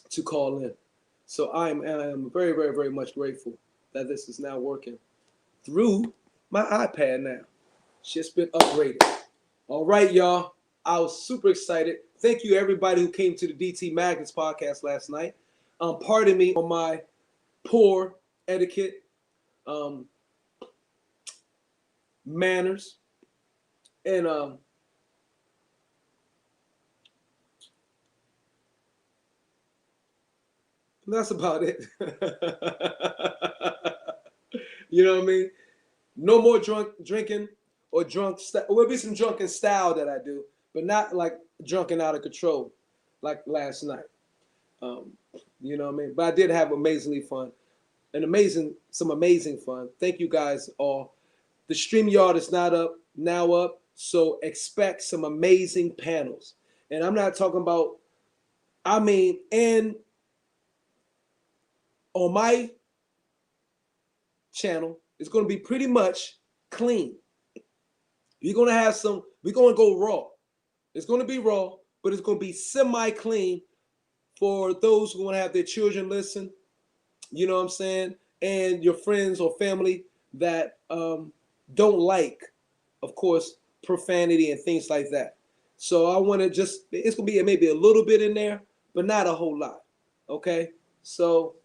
to call in. So I am very, very, very much grateful that this is now working through my iPad now. Shit's been upgraded. All right, y'all. I was super excited. Thank you, everybody who came to the DT Magnets podcast last night. Pardon me on my poor etiquette, manners, and that's about it. You know what I mean? No more drinking or drunk. Will be some drunken style that I do, but not like drunken out of control, like last night. You know what I mean? But I did have some amazing fun. Thank you guys all. The StreamYard is now up, so expect some amazing panels. And I'm not talking about. And on my channel, it's going to be pretty much clean. We're going to go raw. It's going to be raw, but it's going to be semi-clean for those who want to have their children listen, you know what I'm saying, and your friends or family that don't like, of course, profanity and things like that. So I want to it's going to be maybe a little bit in there, but not a whole lot, okay? So,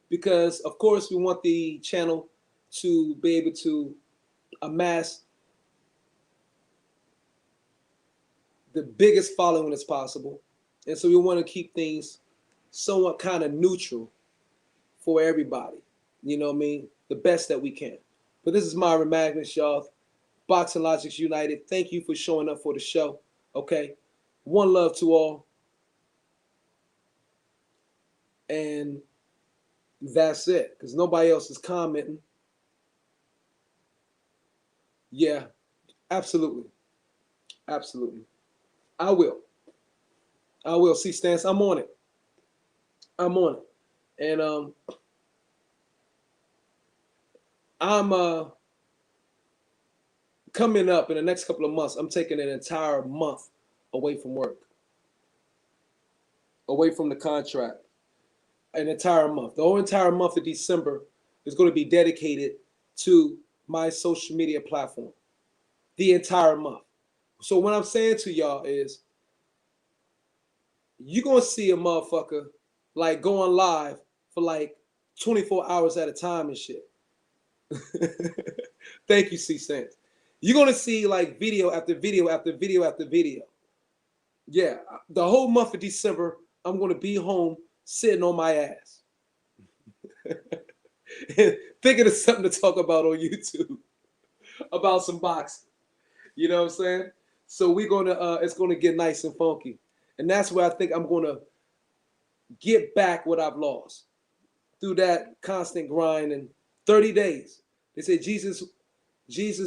because, of course, we want the channel to be able to amass the biggest following as possible. And so we want to keep things somewhat kind of neutral for everybody. You know what I mean? The best that we can. But this is Myron Magnus, y'all. Boxing Logics United. Thank you for showing up for the show. Okay? One love to all. And that's it. Because nobody else is commenting. Yeah. Absolutely. Absolutely. I will. See, Stance, I'm on it. And I'm coming up in the next couple of months. I'm taking an entire month away from work, away from the contract. An entire month. The whole entire month of December is going to be dedicated to my social media platform. The entire month. So what I'm saying to y'all is, you're going to see a motherfucker like going live for like 24 hours at a time and shit. Thank you, C Stance. You're going to see like video after video after video after video. Yeah, the whole month of December, I'm going to be home sitting on my ass. Thinking of something to talk about on YouTube about some boxing. You know what I'm saying? So we're going to, it's going to get nice and funky. And that's where I think I'm going to get back what I've lost through that constant grind in 30 days. They say Jesus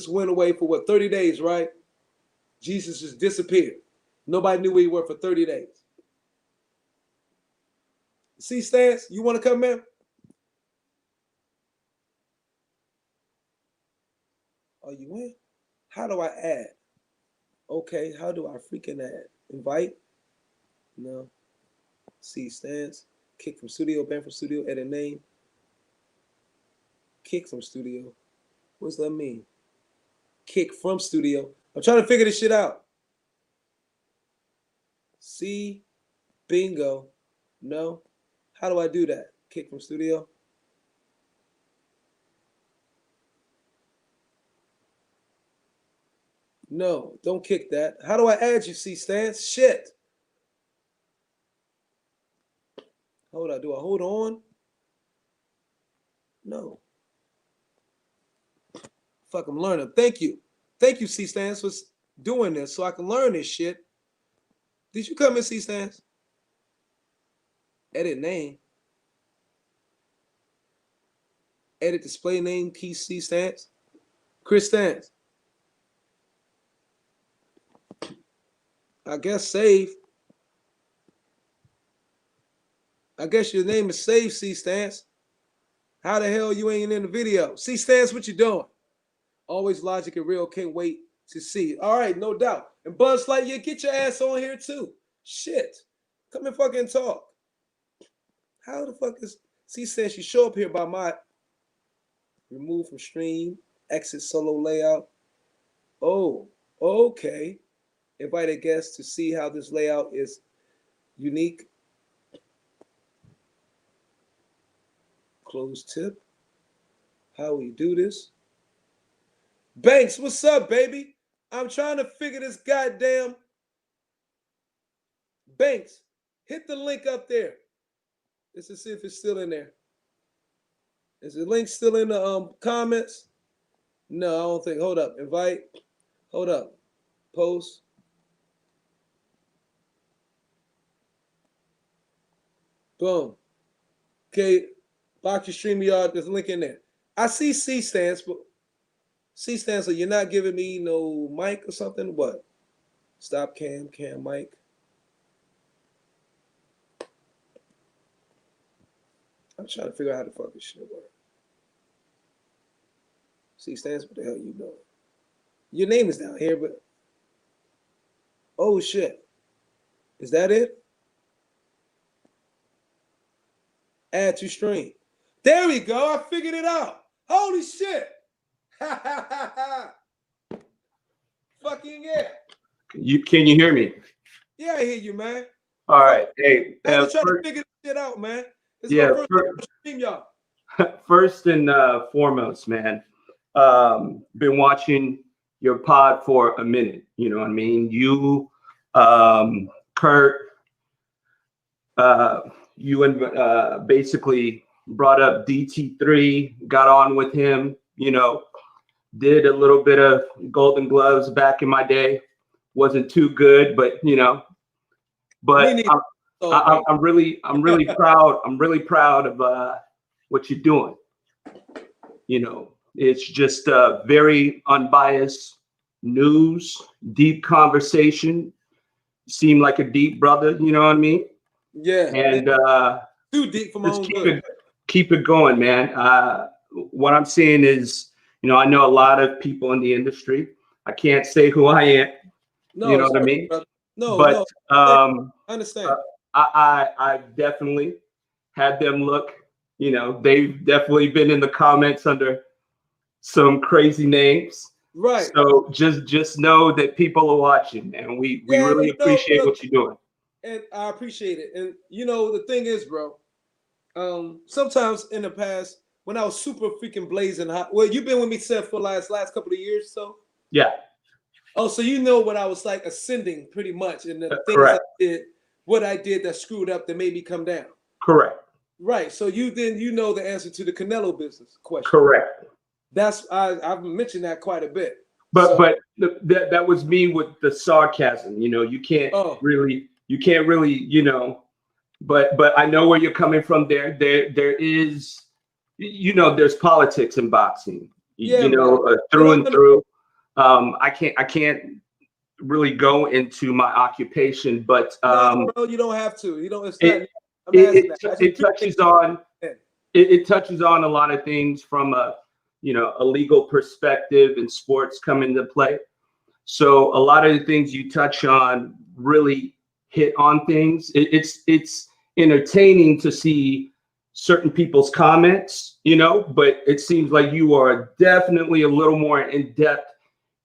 went away for what, 30 days, right? Jesus just disappeared. Nobody knew where he was for 30 days. See, Stance, you want to come in? Are you in? How do I add? Okay, how do I freaking add? Invite? No. See, Stance. Kick from studio, ban from studio, edit name. Kick from studio. What does that mean? Kick from studio. I'm trying to figure this shit out. See, bingo. No. How do I do that? Kick from studio. No, don't kick that. How do I add you, C Stance? Shit. Hold on. Do I hold on? No. Fuck, I'm learning. Thank you. Thank you, C Stance, for doing this so I can learn this shit. Did you come in C-Stance? Edit name. Edit display name, key C-Stance. Chris Stance. I guess save. I guess your name is Save C-Stance. How the hell you ain't in the video? C-Stance, what you doing? Always logic and real, can't wait to see. All right, no doubt. And Buzz Lightyear, get your ass on here too. Shit. Come and fucking talk. How the fuck is C-Stance? You show up here by my remove from stream, exit solo layout. Oh, okay. Invite a guest to see how this layout is unique. Close tip. How we do this. Banks, what's up, baby? I'm trying to figure this goddamn. Banks, hit the link up there. Let's just see if it's still in there. Is the link still in the comments? No, I don't think. Hold up. Invite. Hold up. Post. Boom. Okay. Box your StreamYard. There's a link in there. I see C-Stance, but C-Stance, so you're not giving me no mic or something? What? Stop cam mic. I'm trying to figure out how the fuck this shit works. C-Stance, what the hell you doing? Your name is down here, but oh shit. Is that it? Add to stream. There we go. I figured it out. Holy shit. Fucking yeah. Can you hear me? Yeah, I hear you, man. All right. Hey, I'm trying to figure this shit out, man. This yeah. is my first stream, y'all. First and foremost, man. Been watching your pod for a minute. You know what I mean? You, Kurt, you and basically brought up DT3, got on with him, you know, did a little bit of Golden Gloves back in my day. Wasn't too good, but you know, but I'm really proud. I'm really proud of what you're doing. You know, it's just very unbiased news, deep conversation. You seem like a deep brother, you know what I mean? Yeah. And too deep for my own good. Keep it going, man. What I'm saying is, you know, I know a lot of people in the industry. I can't say who I am. No, you know what I mean? Brother. No, but I understand. I've definitely had them look. You know, they've definitely been in the comments under some crazy names. Right. So just know that people are watching, and we really appreciate what you're doing. And I appreciate it. And you know, the thing is, bro, sometimes in the past when I was super freaking blazing hot, well, you've been with me, Seth, for last couple of years, so yeah. Oh, so you know when I was like ascending pretty much, and the things Correct. I did, what I did that screwed up that made me come down. Correct. Right. So you know the answer to the CANELO business question. Correct. That's I've mentioned that quite a bit. But that was me with the sarcasm. You know, you can't really, you know. But I know where you're coming from. There is, you know, there's politics in boxing. Yeah, you know, through and through. I can't really go into my occupation, but no, bro, you don't have to. You don't. It's not, it touches on a lot of things from a legal perspective, and sports come into play. So a lot of the things you touch on really hit on things. It's entertaining to see certain people's comments, you know, but it seems like you are definitely a little more in depth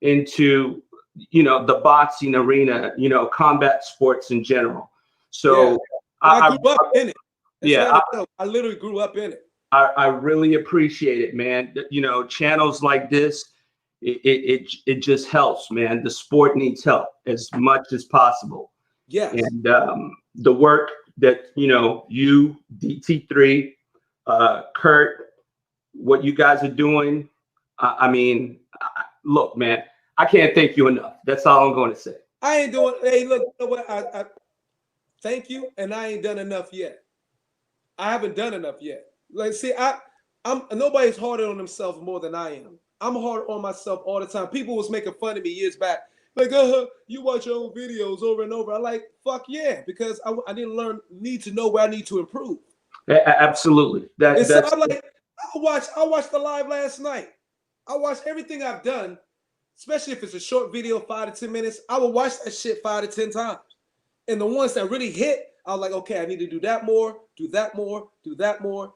into, you know, the boxing arena, you know, combat sports in general. So yeah. I grew up in it. Yeah, I literally grew up in it. I really appreciate it, man. You know, channels like this, it just helps, man. The sport needs help as much as possible. Yes. And the work that, you know, you, DT3, Kurt, what you guys are doing, I mean, look, man, I can't thank you enough. That's all I'm going to say. I ain't doing. Hey, look, you know what? I thank you, and I ain't done enough yet. I haven't done enough yet. Like, see, I'm nobody's harder on themselves more than I am. I'm hard on myself all the time. People was making fun of me years back, like, you watch your own videos over and over. I like, fuck yeah, because I didn't need to know where I need to improve. Absolutely. And so That's I'm like, I watched the live last night. I watched everything I've done, especially if it's a short video, 5 to 10 minutes. I will watch that shit 5 to 10 times. And the ones that really hit, I was like, okay, I need to do that more, do that more, do that more.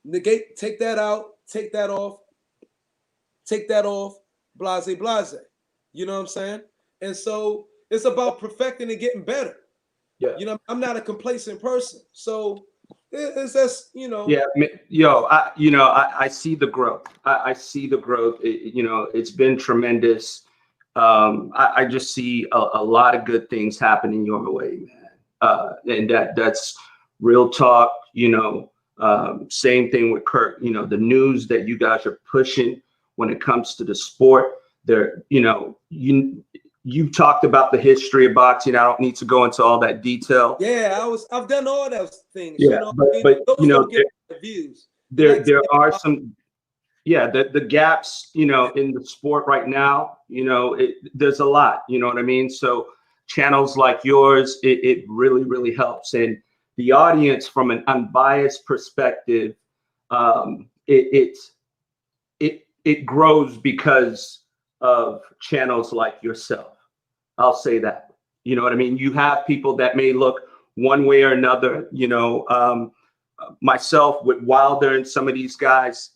Negate, take that out, take that off, blase, blase. You know what I'm saying? And so it's about perfecting and getting better. yeah. You know, I'm not a complacent person. So it's just, you know. Yeah, yo, I see the growth. I see the growth. It's been tremendous. I just see a lot of good things happening your way, man. And that's real talk. Same thing with Kirk. The news that you guys are pushing when it comes to the sport. You've talked about the history of boxing. I don't need to go into all that detail. Yeah, I've done all those things. Yeah, but those don't get the views. There are some, the gaps, in the sport right now. There's a lot. You know what I mean? So channels like yours, it really, really helps, and the audience from an unbiased perspective, it grows because of channels like yourself. I'll say that. You know what I mean? You have people that may look one way or another, myself with Wilder and some of these guys,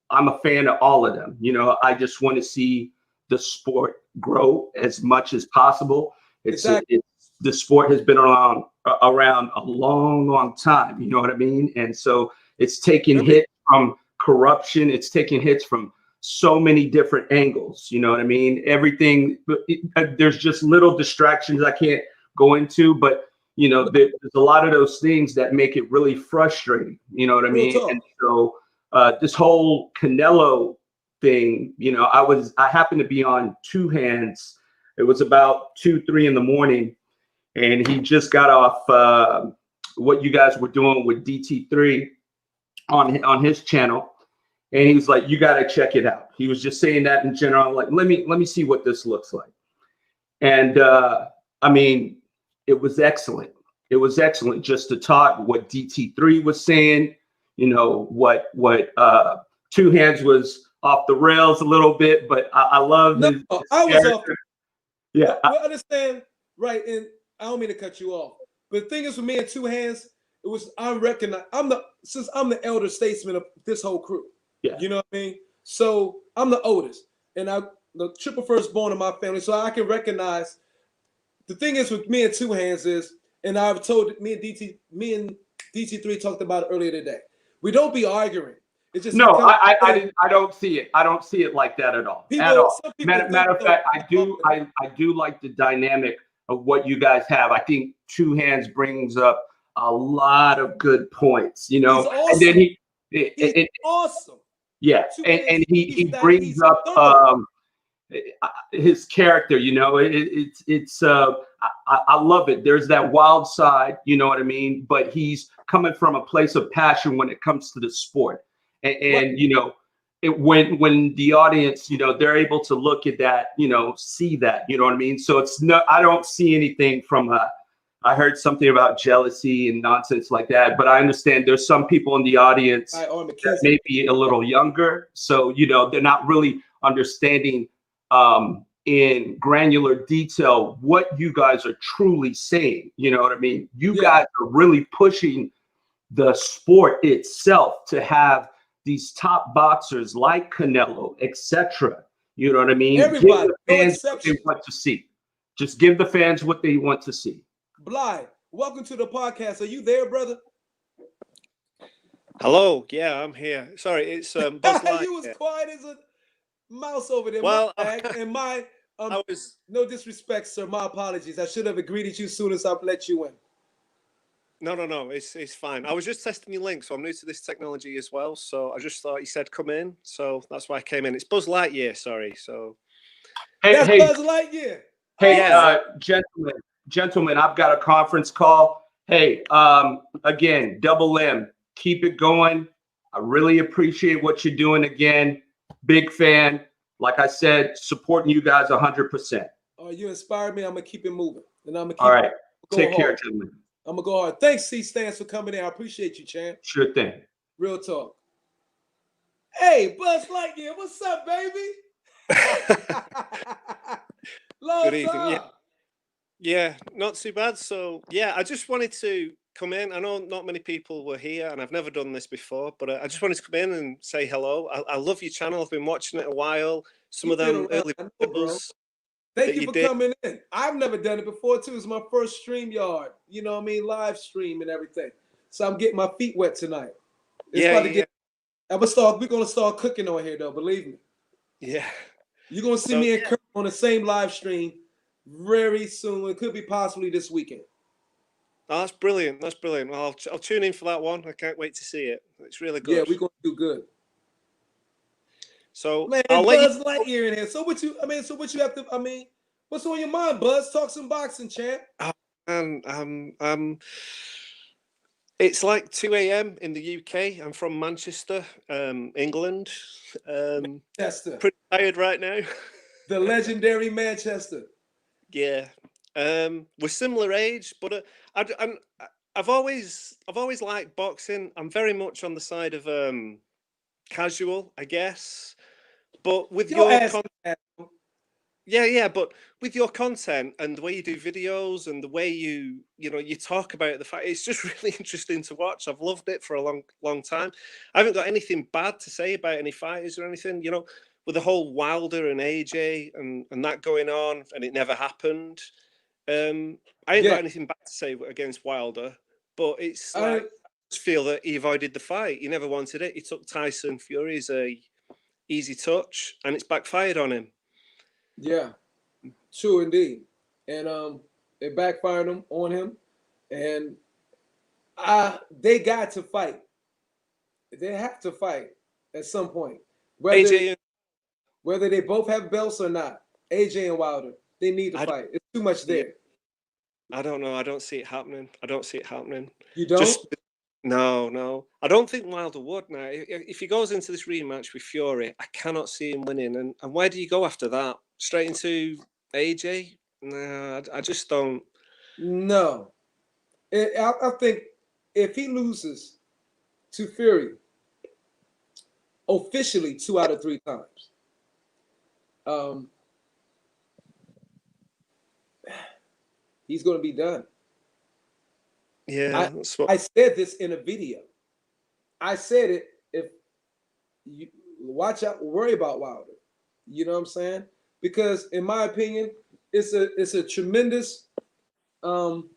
I'm a fan of all of them. I just want to see the sport grow as much as possible. The sport has been around a long, long time. You know what I mean? And so it's taking hits from corruption. It's taking hits from so many different angles. You know what I mean? Everything, there's just little distractions I can't go into, but there's a lot of those things that make it really frustrating. You know what I mean? And so this whole Canelo thing, I happened to be on Two Hands. It was about 2-3 in the morning, and he just got off what you guys were doing with DT3 on his channel. And he was like, you got to check it out. He was just saying that in general, like, let me see what this looks like. And I mean, it was excellent. It was excellent just to talk what DT3 was saying, what Two Hands was off the rails a little bit, but I love his I was off. Yeah. I understand, right? And I don't mean to cut you off, but the thing is, with me and Two Hands, it was unrecognized. I'm the elder statesman of this whole crew. Yeah. You know what I mean? So I'm the oldest, and I'm the triple firstborn of my family, so I can recognize. The thing is with me and Two Hands is, and I've told me and DT3 talked about it earlier today. We don't be arguing. It's just I don't see it. I don't see it like that at all. Matter of fact, I do like the dynamic of what you guys have. I think Two Hands brings up a lot of good points. He's awesome. And then he's awesome. Yeah, and he brings up his character. I love it. There's that wild side, you know what I mean? But he's coming from a place of passion when it comes to the sport. And when the audience, they're able to look at that, see that, you know what I mean? So I don't see anything from I heard something about jealousy and nonsense like that, but I understand there's some people in the audience that may be a little younger. So, they're not really understanding in granular detail what you guys are truly saying. You know what I mean? You guys are really pushing the sport itself to have these top boxers like Canelo, etc. You know what I mean? Everybody, give the fans what they want to see. Just give the fans what they want to see. Bly, welcome to the podcast. Are you there, brother? Hello. Yeah, I'm here. Sorry, it's Buzz Light. You was quiet as a mouse over there. Well, and my I was no disrespect, sir. My apologies. I should have greeted you soon as I let you in. No. It's fine. I was just testing your link, so I'm new to this technology as well. So I just thought you said come in, so that's why I came in. It's Buzz Lightyear. Sorry. So Hey, That's hey, Buzz Lightyear. hey, Yeah. gentlemen, I've got a conference call. Hey, again, Double M, keep it going. I really appreciate what you're doing again. Big fan. Like I said, supporting you guys 100%. You inspired me. I'm gonna keep it moving, and I'm gonna keep All right. going Take care, hard. gentlemen. I'm gonna go hard. Thanks, C Stance, for coming in. I appreciate you, champ. Sure thing. Real talk. Hey, Buzz Lightyear, what's up, baby? Long Good evening. time. Yeah, not too bad. So, yeah, I just wanted to come in. I know not many people were here, and I've never done this before, but I just wanted to come in and say hello. I love your channel. I've been watching it a while. Some You've of been them around, early I know, bro. videos Thank that you you for did. coming in. I've never done it before, too. It's my first StreamYard, you know what I mean? Live stream and everything. So I'm getting my feet wet tonight. It's Yeah, about to yeah, get. We're gonna start cooking on here, though. Believe me. yeah. You're gonna see So, me and Kurt on the same live stream very soon. It could be possibly this weekend. oh, that's brilliant. That's brilliant. Well, I'll tune in for that one. I can't wait to see it. It's really Yeah, good. we're gonna do good. So, Man, I'll let you. Buzz Lightyear in here. So what you have to, what's on your mind, Buzz? Talk some boxing, champ. It's like 2 a.m. in the UK. I'm from Manchester, England. Manchester, Pretty tired right now. the legendary Manchester. Yeah. We're similar age, but I've always liked boxing. I'm very much on the side of casual, I guess. But with Your your ass. yeah, but with your content and the way you do videos and the way you talk about the fight, it's just really interesting to watch. I've loved it for a long time. I haven't got anything bad to say about any fighters or anything. With the whole Wilder and AJ and that going on, and it never happened. I ain't Yeah. got anything bad to say against Wilder, but it's I- like I just feel that he avoided the fight. He never wanted it. He took Tyson Fury as a easy touch, and it's backfired on him. Yeah, true indeed. And it backfired on him, and they got to fight. They have to fight at some point, AJ, whether they both have belts or not. AJ and Wilder, they need to fight. It's too much there. I don't know. I don't see it happening. You don't? Just no. I don't think Wilder would now. If he goes into this rematch with Fury, I cannot see him winning. And where do you go after that? Straight into AJ? No, I just don't. No. I think if he loses to Fury officially 2 out of 3 times, he's going to be done. Yeah, I said this in a video. I said it, if you watch out, worry about Wilder. You know what I'm saying? Because in my opinion, it's a tremendous from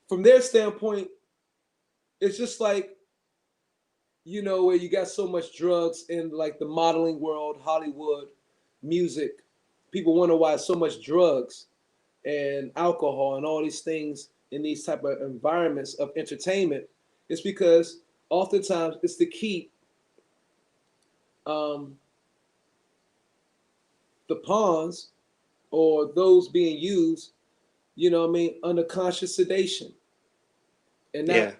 their standpoint, it's just like, where you got so much drugs in like the modeling world, Hollywood, music. People wonder why so much drugs and alcohol and all these things in these type of environments of entertainment. It's because oftentimes it's to keep the pawns or those being used, under conscious sedation and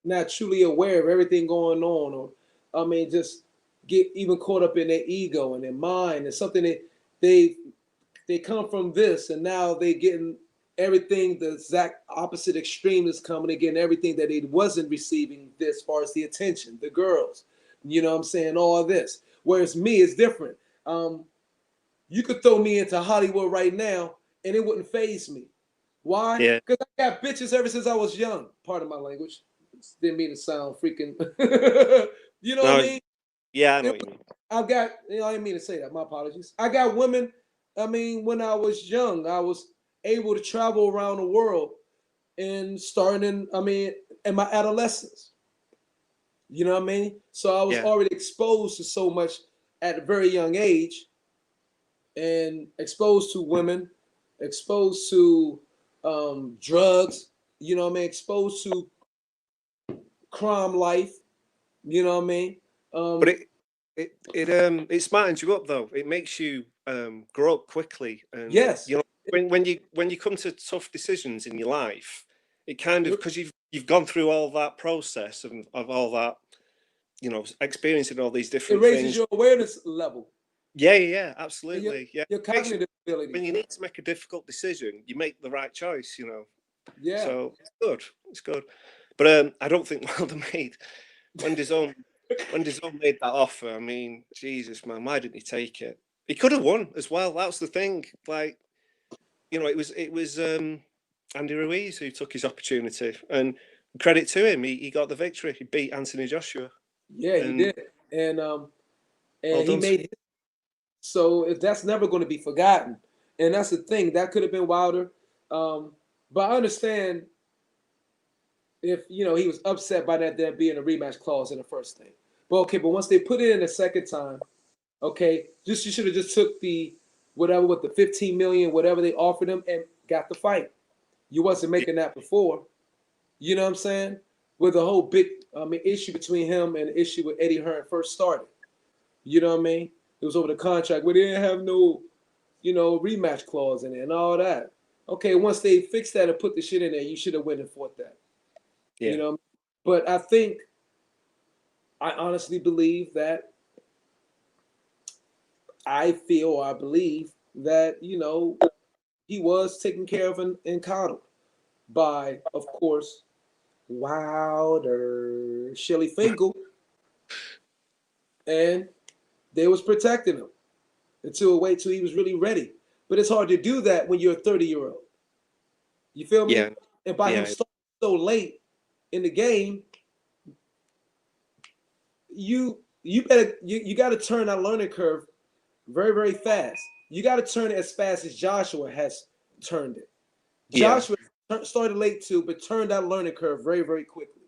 not truly aware of everything going on, or just get even caught up in their ego and their mind and something that they come from this, and now they getting everything the exact opposite extreme is coming again, everything that they wasn't receiving this, as far as the attention, the girls, what I'm saying, all this. Whereas me, it's different. You could throw me into Hollywood right now and it wouldn't faze me. Why? Yeah. Because I got bitches ever since I was young. Pardon my language. Didn't mean to sound freaking, you know what I mean? Yeah, I know what you mean. I've got, I didn't mean to say that. My apologies. I got women. When I was young, I was able to travel around the world and starting in my adolescence. You know what I mean? So I was already exposed to so much at a very young age, and exposed to women, exposed to drugs, exposed to crime life, you know what I mean? But it smartens you up though. It makes you grow up quickly, and Yes. you know when you come to tough decisions in your life, it kind of, because you've gone through all that process of all that, you know, experiencing all these It different raises things. your awareness level. Yeah, absolutely. Your Makes you- cognitive ability. when you need to make a difficult decision, you make the right choice, you know. Yeah. So it's good. It's good. But I don't think Wilder made when DAZN made that offer. I mean, Jesus, man, why didn't he take it? He could have won as well. That's the thing. Like, you know, it was Andy Ruiz who took his opportunity, and credit to him, he got the victory. He beat Anthony Joshua. Yeah, he And did. And well he done. made it. So if that's never going to be forgotten. And that's the thing. That could have been Wilder. But I understand if, you know, he was upset by that there being a rematch clause in the first thing. But okay, but once they put it in the second time, okay, you should have just took the whatever with the 15 million, whatever they offered him, and got the fight. You wasn't making that before. You know what I'm saying? With the whole big issue between him and the issue with Eddie Hearn first started. You know what I mean? It was over the contract where they didn't have no, you know, rematch clause in it and all that. Okay, once they fixed that and put the shit in there, you should have went and fought that. Yeah. You know, but I honestly believe that I believe that, you know, he was taken care of and coddled by, of course, Wilder, Shelly Finkel, and they was protecting him until he was really ready. But it's hard to do that when you're a 30-year-old. You feel me? Yeah. And by him starting so late in the game, you got to turn that learning curve very, very fast. You got to turn it as fast as Joshua has turned it. Joshua started late too, but turned that learning curve very, very quickly.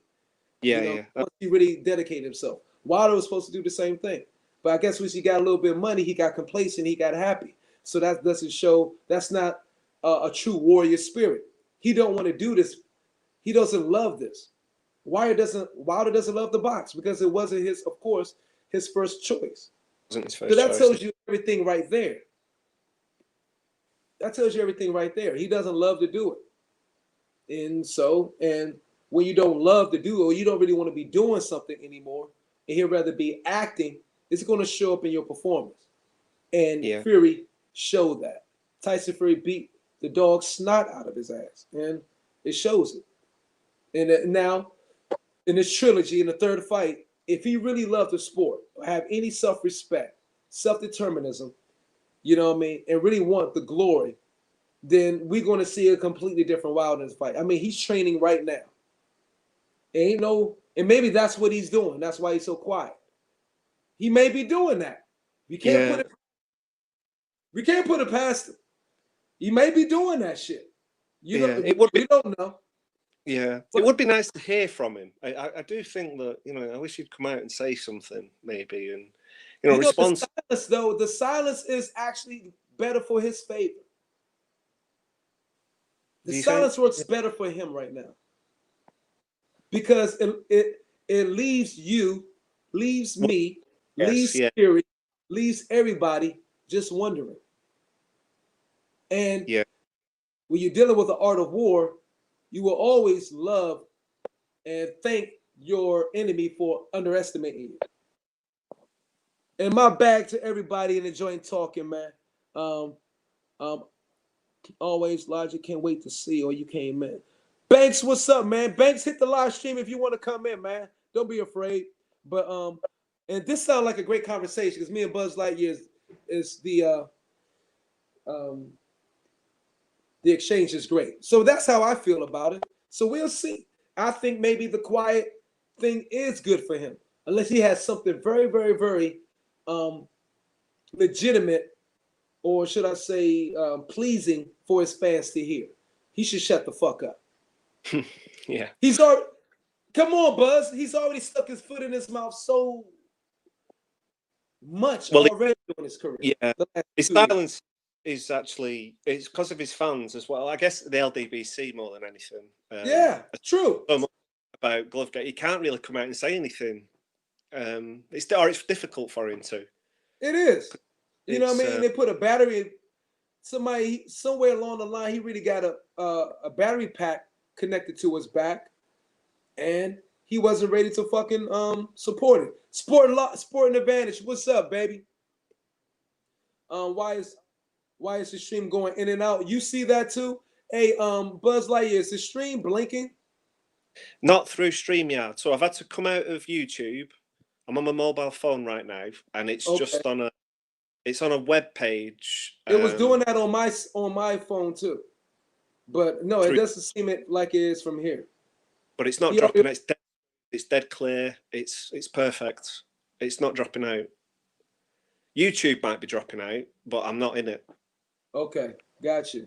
Once he really dedicated himself. Wilder was supposed to do the same thing. But I guess once he got a little bit of money, he got complacent, he got happy. So that doesn't show, that's not a true warrior spirit. He don't want to do this. He doesn't love this. Wilder doesn't love the box because it wasn't his, of course, his first choice. Wasn't his So first that choice. tells you everything right there. That tells you everything right there. He doesn't love to do it. And when you don't love to do it, or you don't really want to be doing something anymore, and he'd rather be acting, it's going to show up in your performance. And Fury showed that. Tyson Fury beat the dog snot out of his ass, and it shows it. And now, in this trilogy, in the third fight, if he really loved the sport, or have any self-respect, self-determinism, you know what I mean, and really want the glory, then we're going to see a completely different Wilder in this fight. I mean, he's training right now. And maybe that's what he's doing. That's why he's so quiet. He may be doing that. We can't put it past him. He may be doing that shit. We don't know. Yeah, it would be nice to hear from him. I do think that, you know, I wish he'd come out and say something maybe, and respond. The silence is actually better for his favor. The silence works better for him right now because it leaves me, leaves Fury, leaves everybody just wondering. And when you're dealing with the art of war, you will always love and thank your enemy for underestimating you. And my bag to everybody in the joint talking, man. Always Logic, can't wait to see, or you came in. Banks, what's up, man? Banks, hit the live stream if you want to come in, man. Don't be afraid. But and this sounds like a great conversation because me and Buzz Lightyear is the exchange is great. So that's how I feel about it. So we'll see. I think maybe the quiet thing is good for him, unless he has something very, very, very legitimate, or should I say pleasing for his fans to hear. He should shut the fuck up. Yeah. He's already, come on, Buzz. He's already stuck his foot in his mouth so much already in his career. Yeah. His silence is actually, it's because of his fans as well. I guess the LDBC more than anything. Yeah, true. So much about Glovegate. He can't really come out and say anything It's difficult for him to. It is. You know what I mean? It's, They put a battery in. Somebody somewhere along the line, he really got a battery pack connected to his back, and he wasn't ready to fucking support it. Sporting Advantage. What's up, baby? Why is the stream going in and out? You see that too? Hey, Buzz Lightyear, is the stream blinking? Not through StreamYard. So I've had to come out of YouTube. I'm on my mobile phone right now, and it's just on a web page. It was doing that on my phone too, but no, it doesn't seem like it is from here. But it's not dropping. It's dead clear. It's perfect. It's not dropping out. YouTube might be dropping out, but I'm not in it. Okay, got you.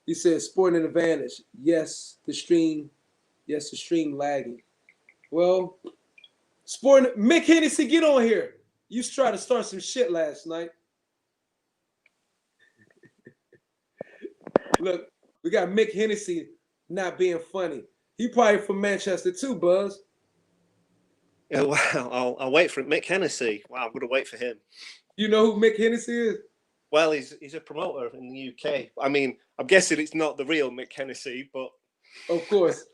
He said Sporting Advantage. Yes, the stream lagging. Well, Mick Hennessy, get on here. You tried to start some shit last night. Look, we got Mick Hennessy not being funny. He probably from Manchester too, Buzz. Yeah, well, I'll wait for it. Mick Hennessy. Wow, I'm going to wait for him. You know who Mick Hennessy is? Well, he's a promoter in the UK. I mean, I'm guessing it's not the real Mick Hennessy, but... Of course.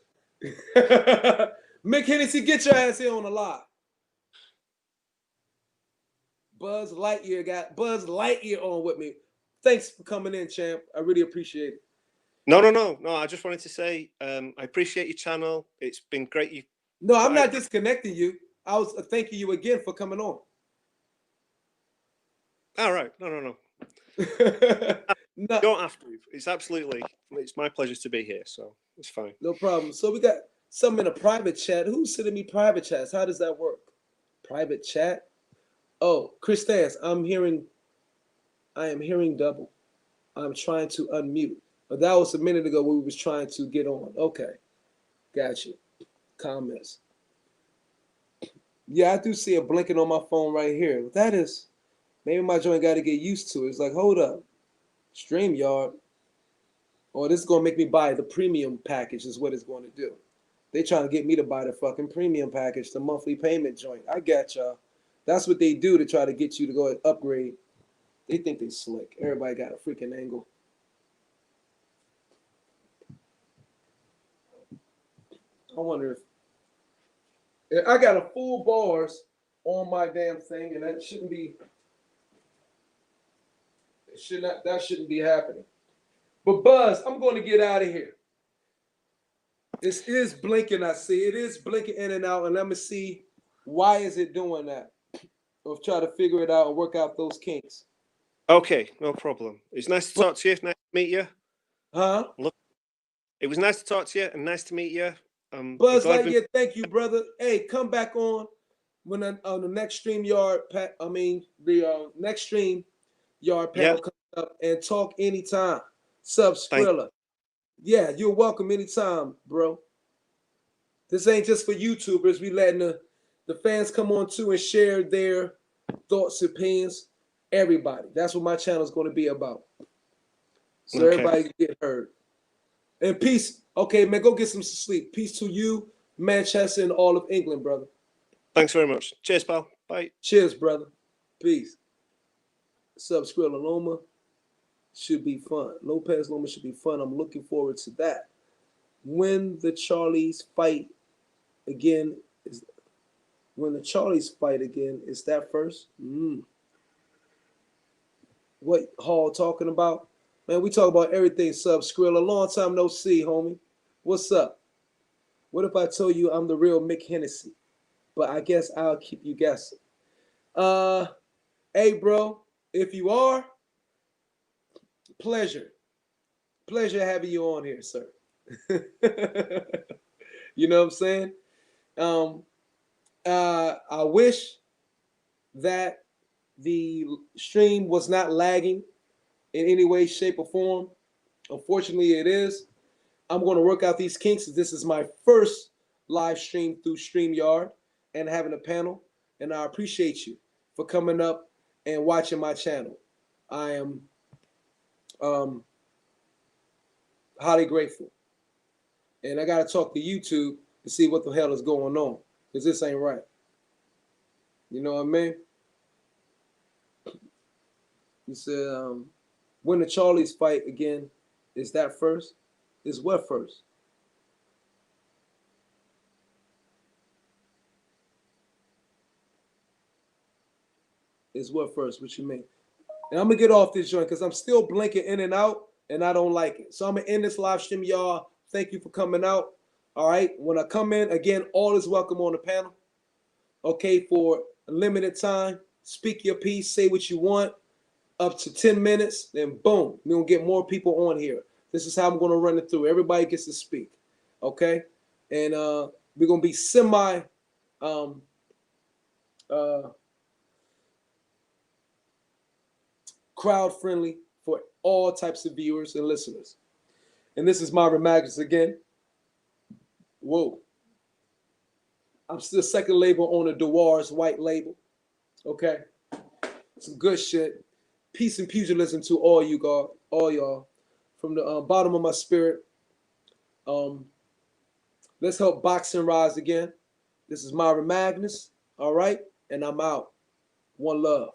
Mick Hennessy, get your ass here on the live. Buzz Lightyear on with me. Thanks for coming in, champ. I really appreciate it. No. I just wanted to say I appreciate your channel. It's been great. No, I'm not disconnecting you. I was thanking you again for coming on. All right. No. No. Don't have to. It's my pleasure to be here, so it's fine. No problem. So we got some in a private chat. Who's sending me private chats? How does that work? Private chat? Oh, Chris Stans, I am hearing double. I'm trying to unmute. But that was a minute ago when we was trying to get on. Okay. Got you. Comments. Yeah, I do see it blinking on my phone right here. That is, maybe my joint got to get used to it. It's like, hold up. StreamYard. Oh, this is going to make me buy the premium package is what it's going to do. They trying to get me to buy the fucking premium package, the monthly payment joint. I got y'all. That's what they do to try to get you to go and upgrade. They think they slick. Everybody got a freaking angle. I wonder if I got a full bars on my damn thing, and that shouldn't be. That shouldn't be happening. But Buzz, I'm going to get out of here. This is blinking. I see it is blinking in and out, and let me see why is it doing that. Or try to figure it out and work out those kinks. Okay, no problem. It's nice to talk to you. Nice to meet you. Huh? Look, it was nice to talk to you and nice to meet you. Buzz Lightyear, thank you, brother. Hey, come back on when on the next StreamYard. The next StreamYard panel comes up and talk anytime. Sub Skrilla. Yeah, you're welcome anytime, bro. This ain't just for YouTubers. We letting the fans come on too and share their thoughts, opinions. Everybody. That's what my channel is going to be about. So everybody can get heard. And peace. Okay, man, go get some sleep. Peace to you, Manchester, and all of England, brother. Thanks very much. Cheers, pal. Bye. Cheers, brother. Peace. Sub Skrilla Loma should be fun. Lopez Loma should be fun. I'm looking forward to that. When the Charlies fight again, is that first? What Hall talking about? Man, we talk about everything, Sub Skrilla. Long time no see, homie. What's up? What if I told you I'm the real Mick Hennessy? But I guess I'll keep you guessing. Hey, bro, if you are, pleasure having you on here, sir. You know what I'm saying? I wish that the stream was not lagging in any way, shape, or form. Unfortunately, it is. I'm going to work out these kinks. This is my first live stream through StreamYard and having a panel. And I appreciate you for coming up and watching my channel. I am highly grateful. And I got to talk to YouTube to see what the hell is going on, because this ain't right. You know what I mean? You said, when the Charlies fight again, is that first? Is what first? Is what first? What you mean? And I'm gonna get off this joint because I'm still blinking in and out, and I don't like it. So I'm gonna end this live stream, y'all. Thank you for coming out. All right. When I come in again, all is welcome on the panel. Okay, for a limited time, speak your piece, say what you want, up to 10 minutes, then boom, we're gonna get more people on here. This is how I'm gonna run it through. Everybody gets to speak. Okay, and we're gonna be semi crowd friendly for all types of viewers and listeners. And this is Myron Magnus again. Whoa. I'm still second label on the Dewar's white label. Okay. Some good shit. Peace and pugilism to all you God, all y'all. From the bottom of my spirit. Let's help boxing rise again. This is Myron Magnus. All right. And I'm out. One love.